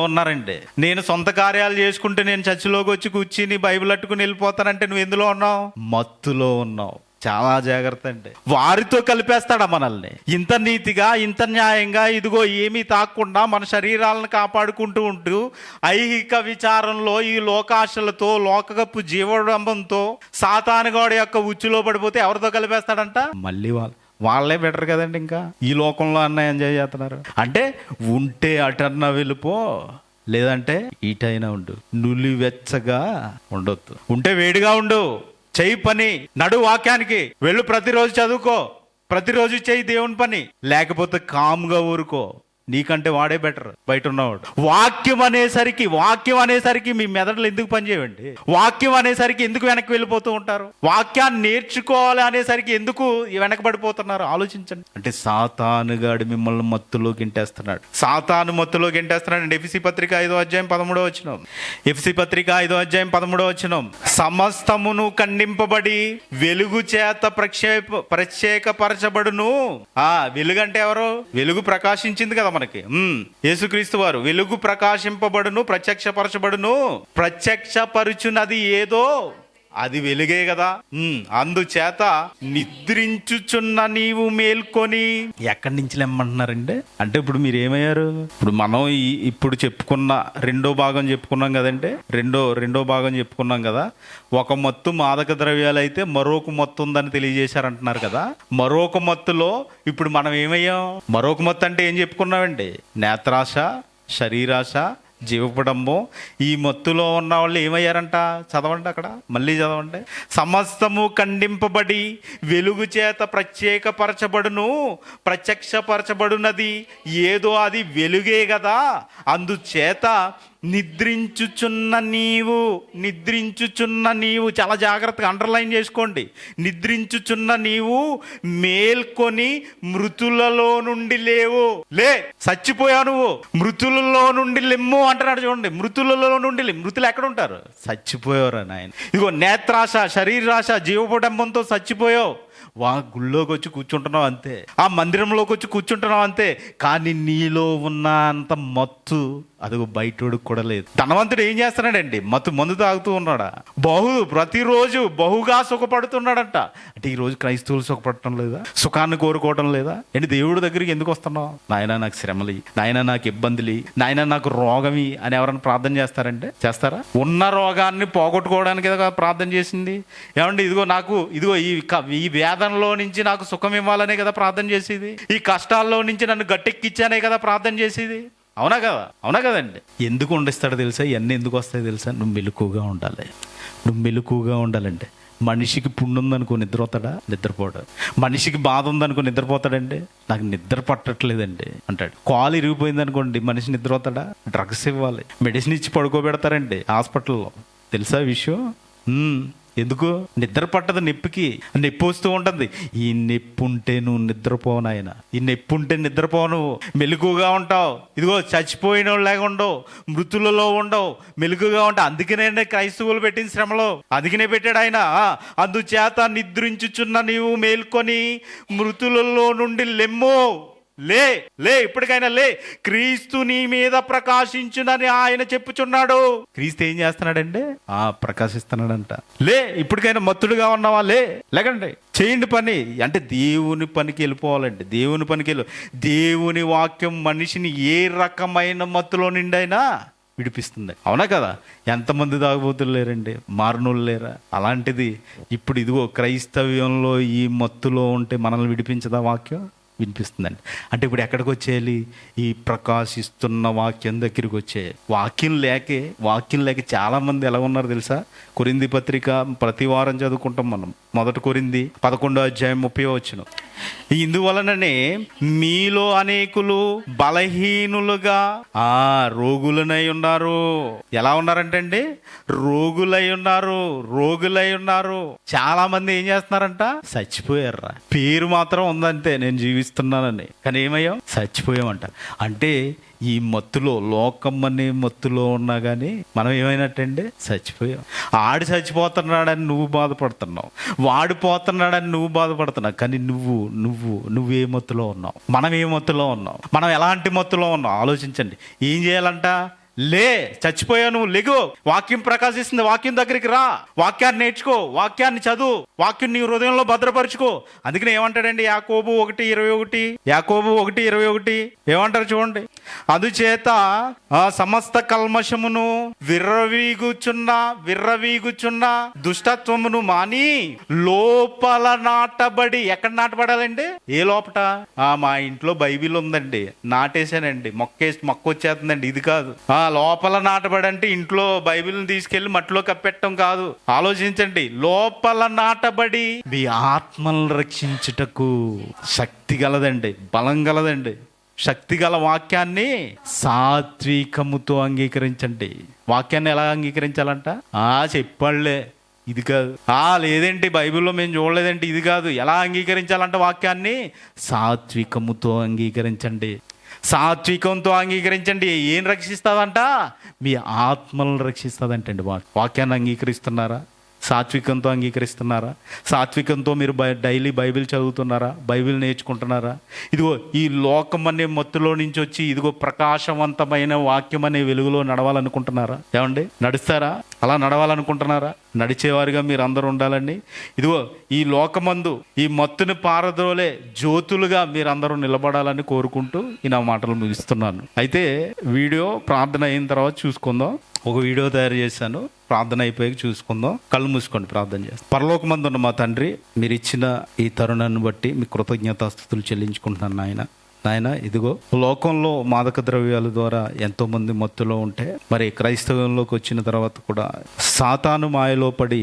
Speaker 7: ఉన్నారండి. నేను సొంత కార్యాలు చేసుకుంటే నేను చర్చిలోకి వచ్చి కూర్చుని బైబిల్ అట్టుకుని వెళ్ళిపోతానంటే నువ్వు ఎందులో ఉన్నావు, మత్తులో ఉన్నావు. చాలా జాగ్రత్త అండి. వారితో కలిపేస్తాడా మనల్ని, ఇంత నీతిగా, ఇంత న్యాయంగా, ఇదిగో ఏమీ తాకుండా మన శరీరాలను కాపాడుకుంటూ ఉంటూ ఐహిక విచారంలో ఈ లోకాశలతో, లోకపు జీవడంబంతో సాతానుగాడి యొక్క ఉచ్చులో పడిపోతే ఎవరితో కలిపేస్తాడంట, మళ్ళీ వాళ్ళే బెటర్ కదండి. ఇంకా ఈ లోకంలో అన్న ఎంజాయ్ చేస్తున్నారు. అంటే ఉంటే అటన్నా వెళ్ళిపో, లేదంటే ఈటైనా ఉండు, నులివెచ్చగా ఉండొద్దు. ఉంటే వేడిగా ఉండు, చెయ్యి పని, నడు వాక్యానికి వెళ్ళు, ప్రతిరోజు చదువుకో, ప్రతిరోజు చెయ్యి దేవుని పని. లేకపోతే కామ్గా ఊరుకో, నీకంటే వాడే బెటర్ బయట ఉన్నవాడు. వాక్యం అనేసరికి మీ మెదడులు ఎందుకు పనిచేయండి, వాక్యం అనేసరికి ఎందుకు వెనక్కి వెళ్ళిపోతూ ఉంటారు, వాక్యాన్ని నేర్చుకోవాలి అనేసరికి ఎందుకు వెనకబడిపోతున్నారు, ఆలోచించండి. అంటే సాతానుగాడు మిమ్మల్ని మత్తులో గింటేస్తున్నాడు. ఎఫెసీ పత్రిక 5వ అధ్యాయం 13వ వచనం, సమస్తమును ఖండింపబడి వెలుగు చేత ప్రత్యేకపరచబడును. వెలుగు అంటే ఎవరు, వెలుగు ప్రకాశించింది కదా మనకి, యేసుక్రీస్తు వారు. వెలుగు ప్రకాశింపబడును, ప్రత్యక్షపరుచున్నది ఏదో అది వెలుగే కదా. అందుచేత నిద్రించుచున్న నీవు మేల్కొని, ఎక్కడి నుంచి లేమ్మంటున్నారంటే, అంటే ఇప్పుడు మీరు ఏమయ్యారు, ఇప్పుడు మనం ఇప్పుడు చెప్పుకున్న రెండో భాగం చెప్పుకున్నాం కదంటే, రెండో భాగం చెప్పుకున్నాం కదా. ఒక మత్తు మాదక ద్రవ్యాలు అయితే మరొక మత్తు ఉందని తెలియజేశారంటున్నారు కదా. మరొక మత్తులో ఇప్పుడు మనం ఏమయ్యాం, మరొక మత్తు అంటే ఏం చెప్పుకున్నామండి, నేత్రాశ, శరీరాశ, జీవపడంబం. ఈ మత్తులో ఉన్న వాళ్ళు ఏమయ్యారంట, చదవండి అక్కడ, మళ్ళీ చదవండి. సమస్తము ఖండింపబడి వెలుగు చేత ప్రత్యక్షపరచబడునది ఏదో అది వెలుగే కదా. అందుచేత నిద్రించుచున్న నీవు, చాలా జాగ్రత్తగా అండర్లైన్ చేసుకోండి. నిద్రించుచున్న నీవు మేల్కొని మృతులలో నుండి లేవు. చచ్చిపోయావు నువ్వు, మృతులలో నుండి లెమ్ము అంటున్నాడు చూడండి. మృతులలో నుండి మృతులు ఎక్కడ ఉంటారు, చచ్చిపోయారు నాయన. ఇదిగో నేత్రాశ, శరీరాశ, జీవపడంబంతో చచ్చిపోయావు. గుళ్ళోకి వచ్చి కూర్చుంటున్నావు అంతే, ఆ మందిరంలోకి వచ్చి కూర్చుంటున్నావు అంతే. కానీ నీలో ఉన్న అంత మత్తు అదిగో బయటోడికి కూడా లేదు. ధనవంతుడు ఏం చేస్తున్నాడండి, మందు తాగుతూ ఉన్నాడా, ప్రతిరోజు బహుగా సుఖపడుతున్నాడంట. అంటే ఈరోజు క్రైస్తవులు సుఖపడటం లేదా, సుఖాన్ని కోరుకోవటం లేదా ఏంటి? దేవుడి దగ్గరికి ఎందుకు వస్తున్నావు, నాయన నాకు శ్రమలి, నాయన నాకు ఇబ్బందులు, నాయన నాకు రోగమి అని ఎవరైనా ప్రార్థన చేస్తారంటే చేస్తారా? ఉన్న రోగాన్ని పోగొట్టుకోవడానికి కదా ప్రార్థన చేసింది. ఏమండి, ఇదిగో ఈ వేదనలో నుంచి నాకు సుఖం ఇవ్వాలనే కదా ప్రార్థన చేసేది. ఈ కష్టాల్లో నుంచి నన్ను గట్టెక్కిచ్చానే కదా ప్రార్థన చేసేది. అవునా కదా? అవునా కదండి? ఎందుకు వండిస్తాడో తెలుసా? ఇవన్నీ ఎందుకు వస్తాయో తెలుసా? నువ్వు మెలకుగా ఉండాలి. నువ్వు మెలకుగా ఉండాలంటే. మనిషికి పుండు ఉందనుకో నిద్రపోతాడా? నిద్రపోడు. మనిషికి బాధ ఉందనుకో నిద్రపోతాడండి? నాకు నిద్ర పట్టట్లేదండి అంటాడు. కాలు ఇరిగిపోయింది అనుకోండి, మనిషి నిద్రపోతాడా? డ్రగ్స్ ఇవ్వాలి, మెడిసిన్ ఇచ్చి పడుకోబెడతారండి హాస్పిటల్లో. తెలుసా విషయం? ఎందుకు? నిద్ర పట్టదు. నొప్పికి నొప్పి వస్తూ ఉంటుంది. ఈ నొప్పి ఉంటే నువ్వు నిద్రపోను. ఆయన ఈ నొప్పి ఉంటే నిద్రపోను, మెలకుగా ఉంటావు. ఇదిగో చచ్చిపోయిన వాళ్ళలాగా ఉండవు, మృతులలో ఉండవు, మెలకుగా ఉంటావు. అందుకనే క్రైస్తవులు పెట్టిన శ్రమలో అందుకనే పెట్టాడు ఆయన. అందుచేత నిద్రించుచున్న నీవు మేల్కొని మృతులలో నుండి లెమ్ము. లే లే, ఇప్పటికైనా లే, క్రీస్తు నీ మీద ప్రకాశించునని ఆయన చెప్పుచున్నాడు. క్రీస్తు ఏం చేస్తున్నాడంటే ప్రకాశిస్తున్నాడంట. లే, ఇప్పటికైనా మత్తుడుగా ఉన్నావా? లేకండి, చేయండి పని. అంటే దేవుని పనికి వెళ్ళిపోవాలండి. దేవుని పనికి దేవుని వాక్యం మనిషిని ఏ రకమైన మత్తులో నిండైనా విడిపిస్తుంది. అవునా కదా? ఎంతమంది తాగుబోతులు లేరండి, మారునోళ్ళు లేరా? అలాంటిది ఇప్పుడు ఇదిగో క్రైస్తవ్యంలో ఈ మత్తులో ఉంటే మనల్ని విడిపించదా వాక్యం? వినిపిస్తుందండి. అంటే ఇప్పుడు ఎక్కడికి వచ్చేయాలి? ఈ ప్రకాశిస్తున్న వాక్యం దగ్గరికి వచ్చేయాలి. వాక్యం లేక చాలామంది ఎలా ఉన్నారు తెలుసా? కొరింథీ పత్రిక ప్రతి వారం చదువుకుంటాం మనం. 1 కొరింథీ 11:30. ఇందువలననే మీలో అనేకులు బలహీనులుగా రోగులనై ఉన్నారు. ఎలా ఉన్నారంటే అండి? రోగులై ఉన్నారు. చాలా మంది ఏం చేస్తున్నారంట? చచ్చిపోయారా? పేరు మాత్రం ఉందంతే, నేను జీవిస్తున్నానని. కానీ ఏమయ్యాం? చచ్చిపోయామంట. అంటే ఈ మత్తులో, లోకం అనే మత్తులో ఉన్నా కానీ మనం ఏమైనట్టండి? చచ్చిపోయాం. ఆడు చచ్చిపోతున్నాడని నువ్వు బాధపడుతున్నావు, వాడు పోతున్నాడని నువ్వు బాధపడుతున్నావు. కానీ నువ్వే మత్తులో ఉన్నావు? మనం ఏ మత్తులో ఉన్నాం? మనం ఎలాంటి మత్తులో ఉన్నాం? ఆలోచించండి. ఏం చేయాలంట? లే, చచ్చిపోయావు నువ్వు, లెగు. వాక్యం ప్రకాశిస్తుంది, వాక్యం దగ్గరికి రా, వాక్యాన్ని నేర్చుకో, వాక్యాన్ని చదువు, వాక్యం నీ హృదయంలో భద్రపరుచుకో. అందుకని ఏమంటాడండి యాకోబు 1:21 ఏమంటారు చూడండి. అందుచేత సమస్త కల్మషమును విర్రవీగుచున్న దుష్టత్వమును మాని లోపల నాటబడి. ఎక్కడ నాటబడాలండి? ఏ లోపట? మా ఇంట్లో బైబిల్ ఉందండి, నాటేశానండి, మొక్క వచ్చేస్తుందండి. ఇది కాదు. లోపల నాటబడి అంటే ఇంట్లో బైబిల్ని తీసుకెళ్లి మట్టిలో కప్పెట్టడం కాదు. ఆలోచించండి. లోపల నాటబడి మీ ఆత్మలను రక్షించుటకు శక్తి గలదండి, బలం గలదండి. శక్తి గల వాక్యాన్ని సాత్వికముతో అంగీకరించండి. వాక్యాన్ని ఎలా అంగీకరించాలంట? చెప్పాళ్లే, ఇది కాదు. లేదేంటి బైబిల్లో మేము చూడలేదంటే, ఇది కాదు. ఎలా అంగీకరించాలంట? వాక్యాన్ని సాత్వికముతో అంగీకరించండి. సాత్వికంతో అంగీకరించండి. ఏం రక్షిస్తుందంట? మీ ఆత్మలను రక్షిస్తుందంటండి. వాక్యాన్ని అంగీకరిస్తున్నారా? సాత్వికంతో అంగీకరిస్తున్నారా? సాత్వికంతో మీరు డైలీ బైబిల్ చదువుతున్నారా? బైబిల్ నేర్చుకుంటున్నారా? ఇదిగో ఈ లోకం అనే మత్తులో నుంచి వచ్చి ఇదిగో ప్రకాశవంతమైన వాక్యం అనే వెలుగులో నడవాలనుకుంటున్నారా? ఏమండి, నడుస్తారా? అలా నడవాలనుకుంటున్నారా? నడిచేవారుగా మీరు అందరూ ఉండాలండి. ఇదిగో ఈ లోకమందు ఈ మత్తుని పారద్రోలే జ్యోతులుగా మీరు అందరూ నిలబడాలని కోరుకుంటూ ఈ నా మాటలు ముగిస్తున్నాను. అయితే వీడియో ప్రార్థన అయిన తర్వాత చూసుకుందాం. ఒక వీడియో తయారు చేశాను, ప్రార్థన అయిపోయాక చూసుకుందాం. కళ్ళు మూసుకోండి, ప్రార్థన చేస్తాం. పరలోకమందున్న మా తండ్రి, మీరు ఇచ్చిన ఈ తరుణాన్ని బట్టి మీ కృతజ్ఞతాస్తుతులు చెల్లించుకుంటున్నాను నాయన. ఇదిగో లోకంలో మాదక ద్రవ్యాల ద్వారా ఎంతో మంది మత్తులో ఉంటే, మరి క్రైస్తవంలోకి వచ్చిన తర్వాత కూడా సాతాను మాయలో పడి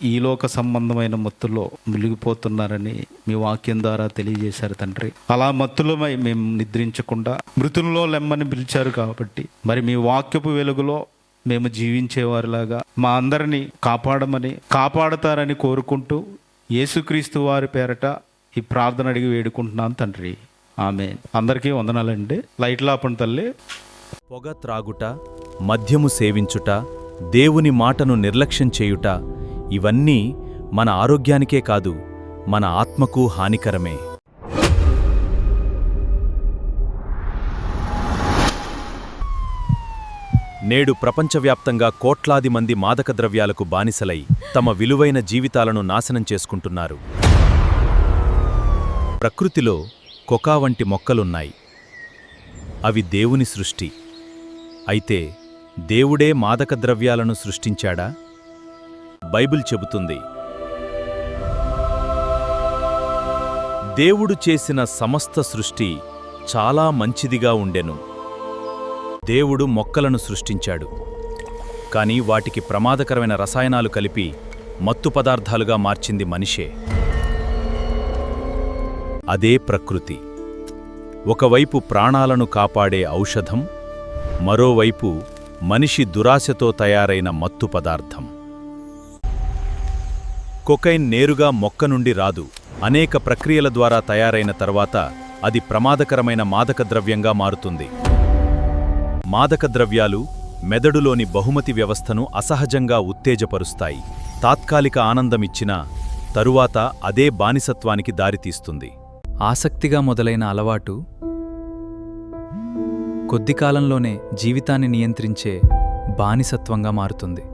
Speaker 7: ఈ లోక సంబంధమైన మత్తులో మునిగిపోతున్నారని మీ వాక్యం ద్వారా తెలియజేశారు తండ్రి. అలా మత్తులో మేము నిద్రించకుండా మృతుల్లో లెమ్మని పిలిచారు కాబట్టి, మరి మీ వాక్యపు వెలుగులో మేము జీవించేవారిలాగా మా అందరినీ కాపాడతారని కోరుకుంటూ యేసుక్రీస్తు వారి పేరట ఈ ప్రార్థన అడిగి వేడుకుంటున్నాను తండ్రి. ఆమేన్. అందరికీ వందనాలండి. లైట్లు ఆపండి తల్లి.
Speaker 8: పొగ త్రాగుట, మద్యము సేవించుట, దేవుని మాటను నిర్లక్ష్యం చేయుట, ఇవన్నీ మన ఆరోగ్యానికే కాదు, మన ఆత్మకు హానికరమే. నేడు ప్రపంచవ్యాప్తంగా కోట్లాది మంది మాదక ద్రవ్యాలకు బానిసలై తమ విలువైన జీవితాలను నాశనం చేసుకుంటున్నారు. ప్రకృతిలో కొకా వంటి మొక్కలున్నాయి. అవి దేవుని సృష్టి. అయితే దేవుడే మాదక ద్రవ్యాలను సృష్టించాడా? బైబిల్ చెబుతుంది, దేవుడు చేసిన సమస్త సృష్టి చాలా మంచిదిగా ఉండెను. దేవుడు మొక్కలను సృష్టించాడు. కాని వాటికి ప్రమాదకరమైన రసాయనాలు కలిపి మత్తు పదార్థాలుగా మార్చింది మనిషే. అదే ప్రకృతి. ఒకవైపు ప్రాణాలను కాపాడే ఔషధం, మరోవైపు మనిషి దురాశతో తయారైన మత్తు పదార్థం. కొకైన్ నేరుగా మొక్క నుండి రాదు. అనేక ప్రక్రియల ద్వారా తయారైన తర్వాత అది ప్రమాదకరమైన మాదకద్రవ్యంగా మారుతుంది. మాదకద్రవ్యాలు మెదడులోని బహుమతి వ్యవస్థను అసహజంగా ఉత్తేజపరుస్తాయి. తాత్కాలిక ఆనందమిచ్చినా తరువాత అదే బానిసత్వానికి దారితీస్తుంది.
Speaker 9: ఆసక్తిగా మొదలైన అలవాటు కొద్ది కాలంలోనే జీవితాన్ని నియంత్రించే బానిసత్వంగా మారుతుంది.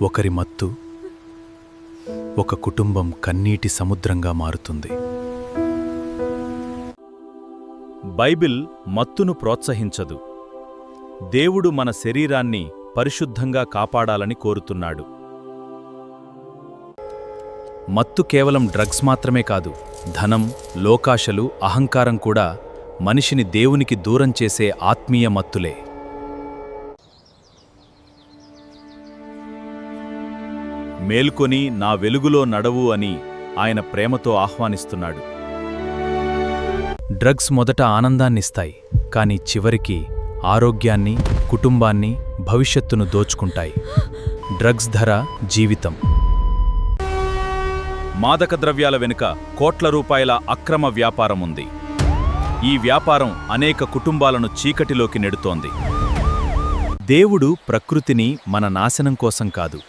Speaker 8: ఒకరి మత్తు ఒక కుటుంబం కన్నీటి సముద్రంగా మారుతుంది. బైబిల్ మత్తును ప్రోత్సహించదు. దేవుడు మన శరీరాన్ని పరిశుద్ధంగా కాపాడాలని కోరుతున్నాడు. మత్తు కేవలం డ్రగ్స్ మాత్రమే కాదు, ధనం, లోకాశలు, అహంకారం కూడా మనిషిని దేవునికి దూరం చేసే ఆత్మీయ మత్తులే. మేల్కొని నా వెలుగులో నడవు అని ఆయన ప్రేమతో ఆహ్వానిస్తున్నాడు. డ్రగ్స్ మొదట ఆనందాన్నిస్తాయి, కాని చివరికి ఆరోగ్యాన్ని, కుటుంబాన్ని, భవిష్యత్తును దోచుకుంటాయి. డ్రగ్స్ ధర జీవితం. మాదక ద్రవ్యాల వెనుక కోట్ల రూపాయల అక్రమ వ్యాపారముంది. ఈ వ్యాపారం అనేక కుటుంబాలను చీకటిలోకి నెడుతోంది. దేవుడు ప్రకృతిని మన నాశనం కోసం కాదు,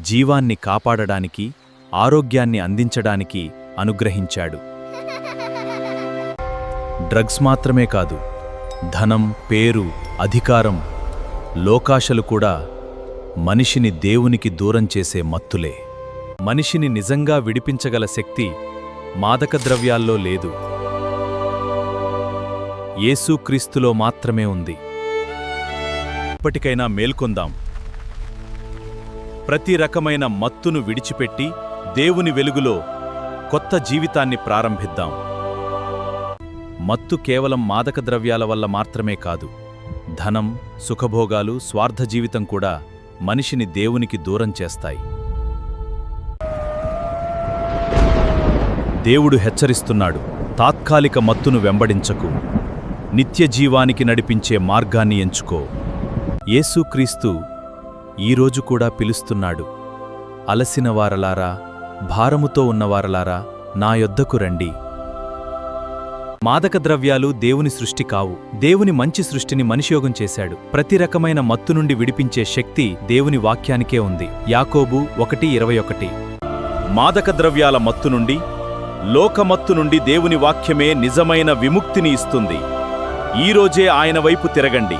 Speaker 8: జీవాన్ని కాపాడడానికి, ఆరోగ్యాన్ని అందించడానికి అనుగ్రహించాడు. డ్రగ్స్ మాత్రమే కాదు, ధనం, పేరు, అధికారం, లోకాశలు కూడా మనిషిని దేవునికి దూరం చేసే మత్తులే. మనిషిని నిజంగా విడిపించగల శక్తి మాదకద్రవ్యాల్లో లేదు, యేసుక్రీస్తులో మాత్రమే ఉంది. ఇప్పటికైనా మేల్కొందాం. ప్రతి రకమైన మత్తును విడిచిపెట్టి దేవుని వెలుగులో కొత్త జీవితాన్ని ప్రారంభిద్దాం. మత్తు కేవలం మాదకద్రవ్యాల వల్ల మాత్రమే కాదు, ధనం, సుఖభోగాలు, స్వార్థ జీవితం కూడా మనిషిని దేవునికి దూరం చేస్తాయి. దేవుడు హెచ్చరిస్తున్నాడు, తాత్కాలిక మత్తును వెంబడించకు, నిత్యజీవానికి నడిపించే మార్గాన్ని ఎంచుకో. యేసుక్రీస్తు ఈరోజు కూడా పిలుస్తున్నాడు, అలసిన వారలారా, భారముతో ఉన్నవారలారా, నా యొద్దకు రండి. మాదక ద్రవ్యాలు దేవుని సృష్టి కావు, దేవుని మంచి సృష్టిని మనిషియోగం చేశాడు. ప్రతి రకమైన మత్తు నుండి విడిపించే శక్తి దేవుని వాక్యానికే ఉంది. యాకోబు 1:21. మాదక ద్రవ్యాల మత్తు నుండి, లోకమత్తు నుండి దేవుని వాక్యమే నిజమైన విముక్తిని ఇస్తుంది. ఈరోజే ఆయన వైపు తిరగండి.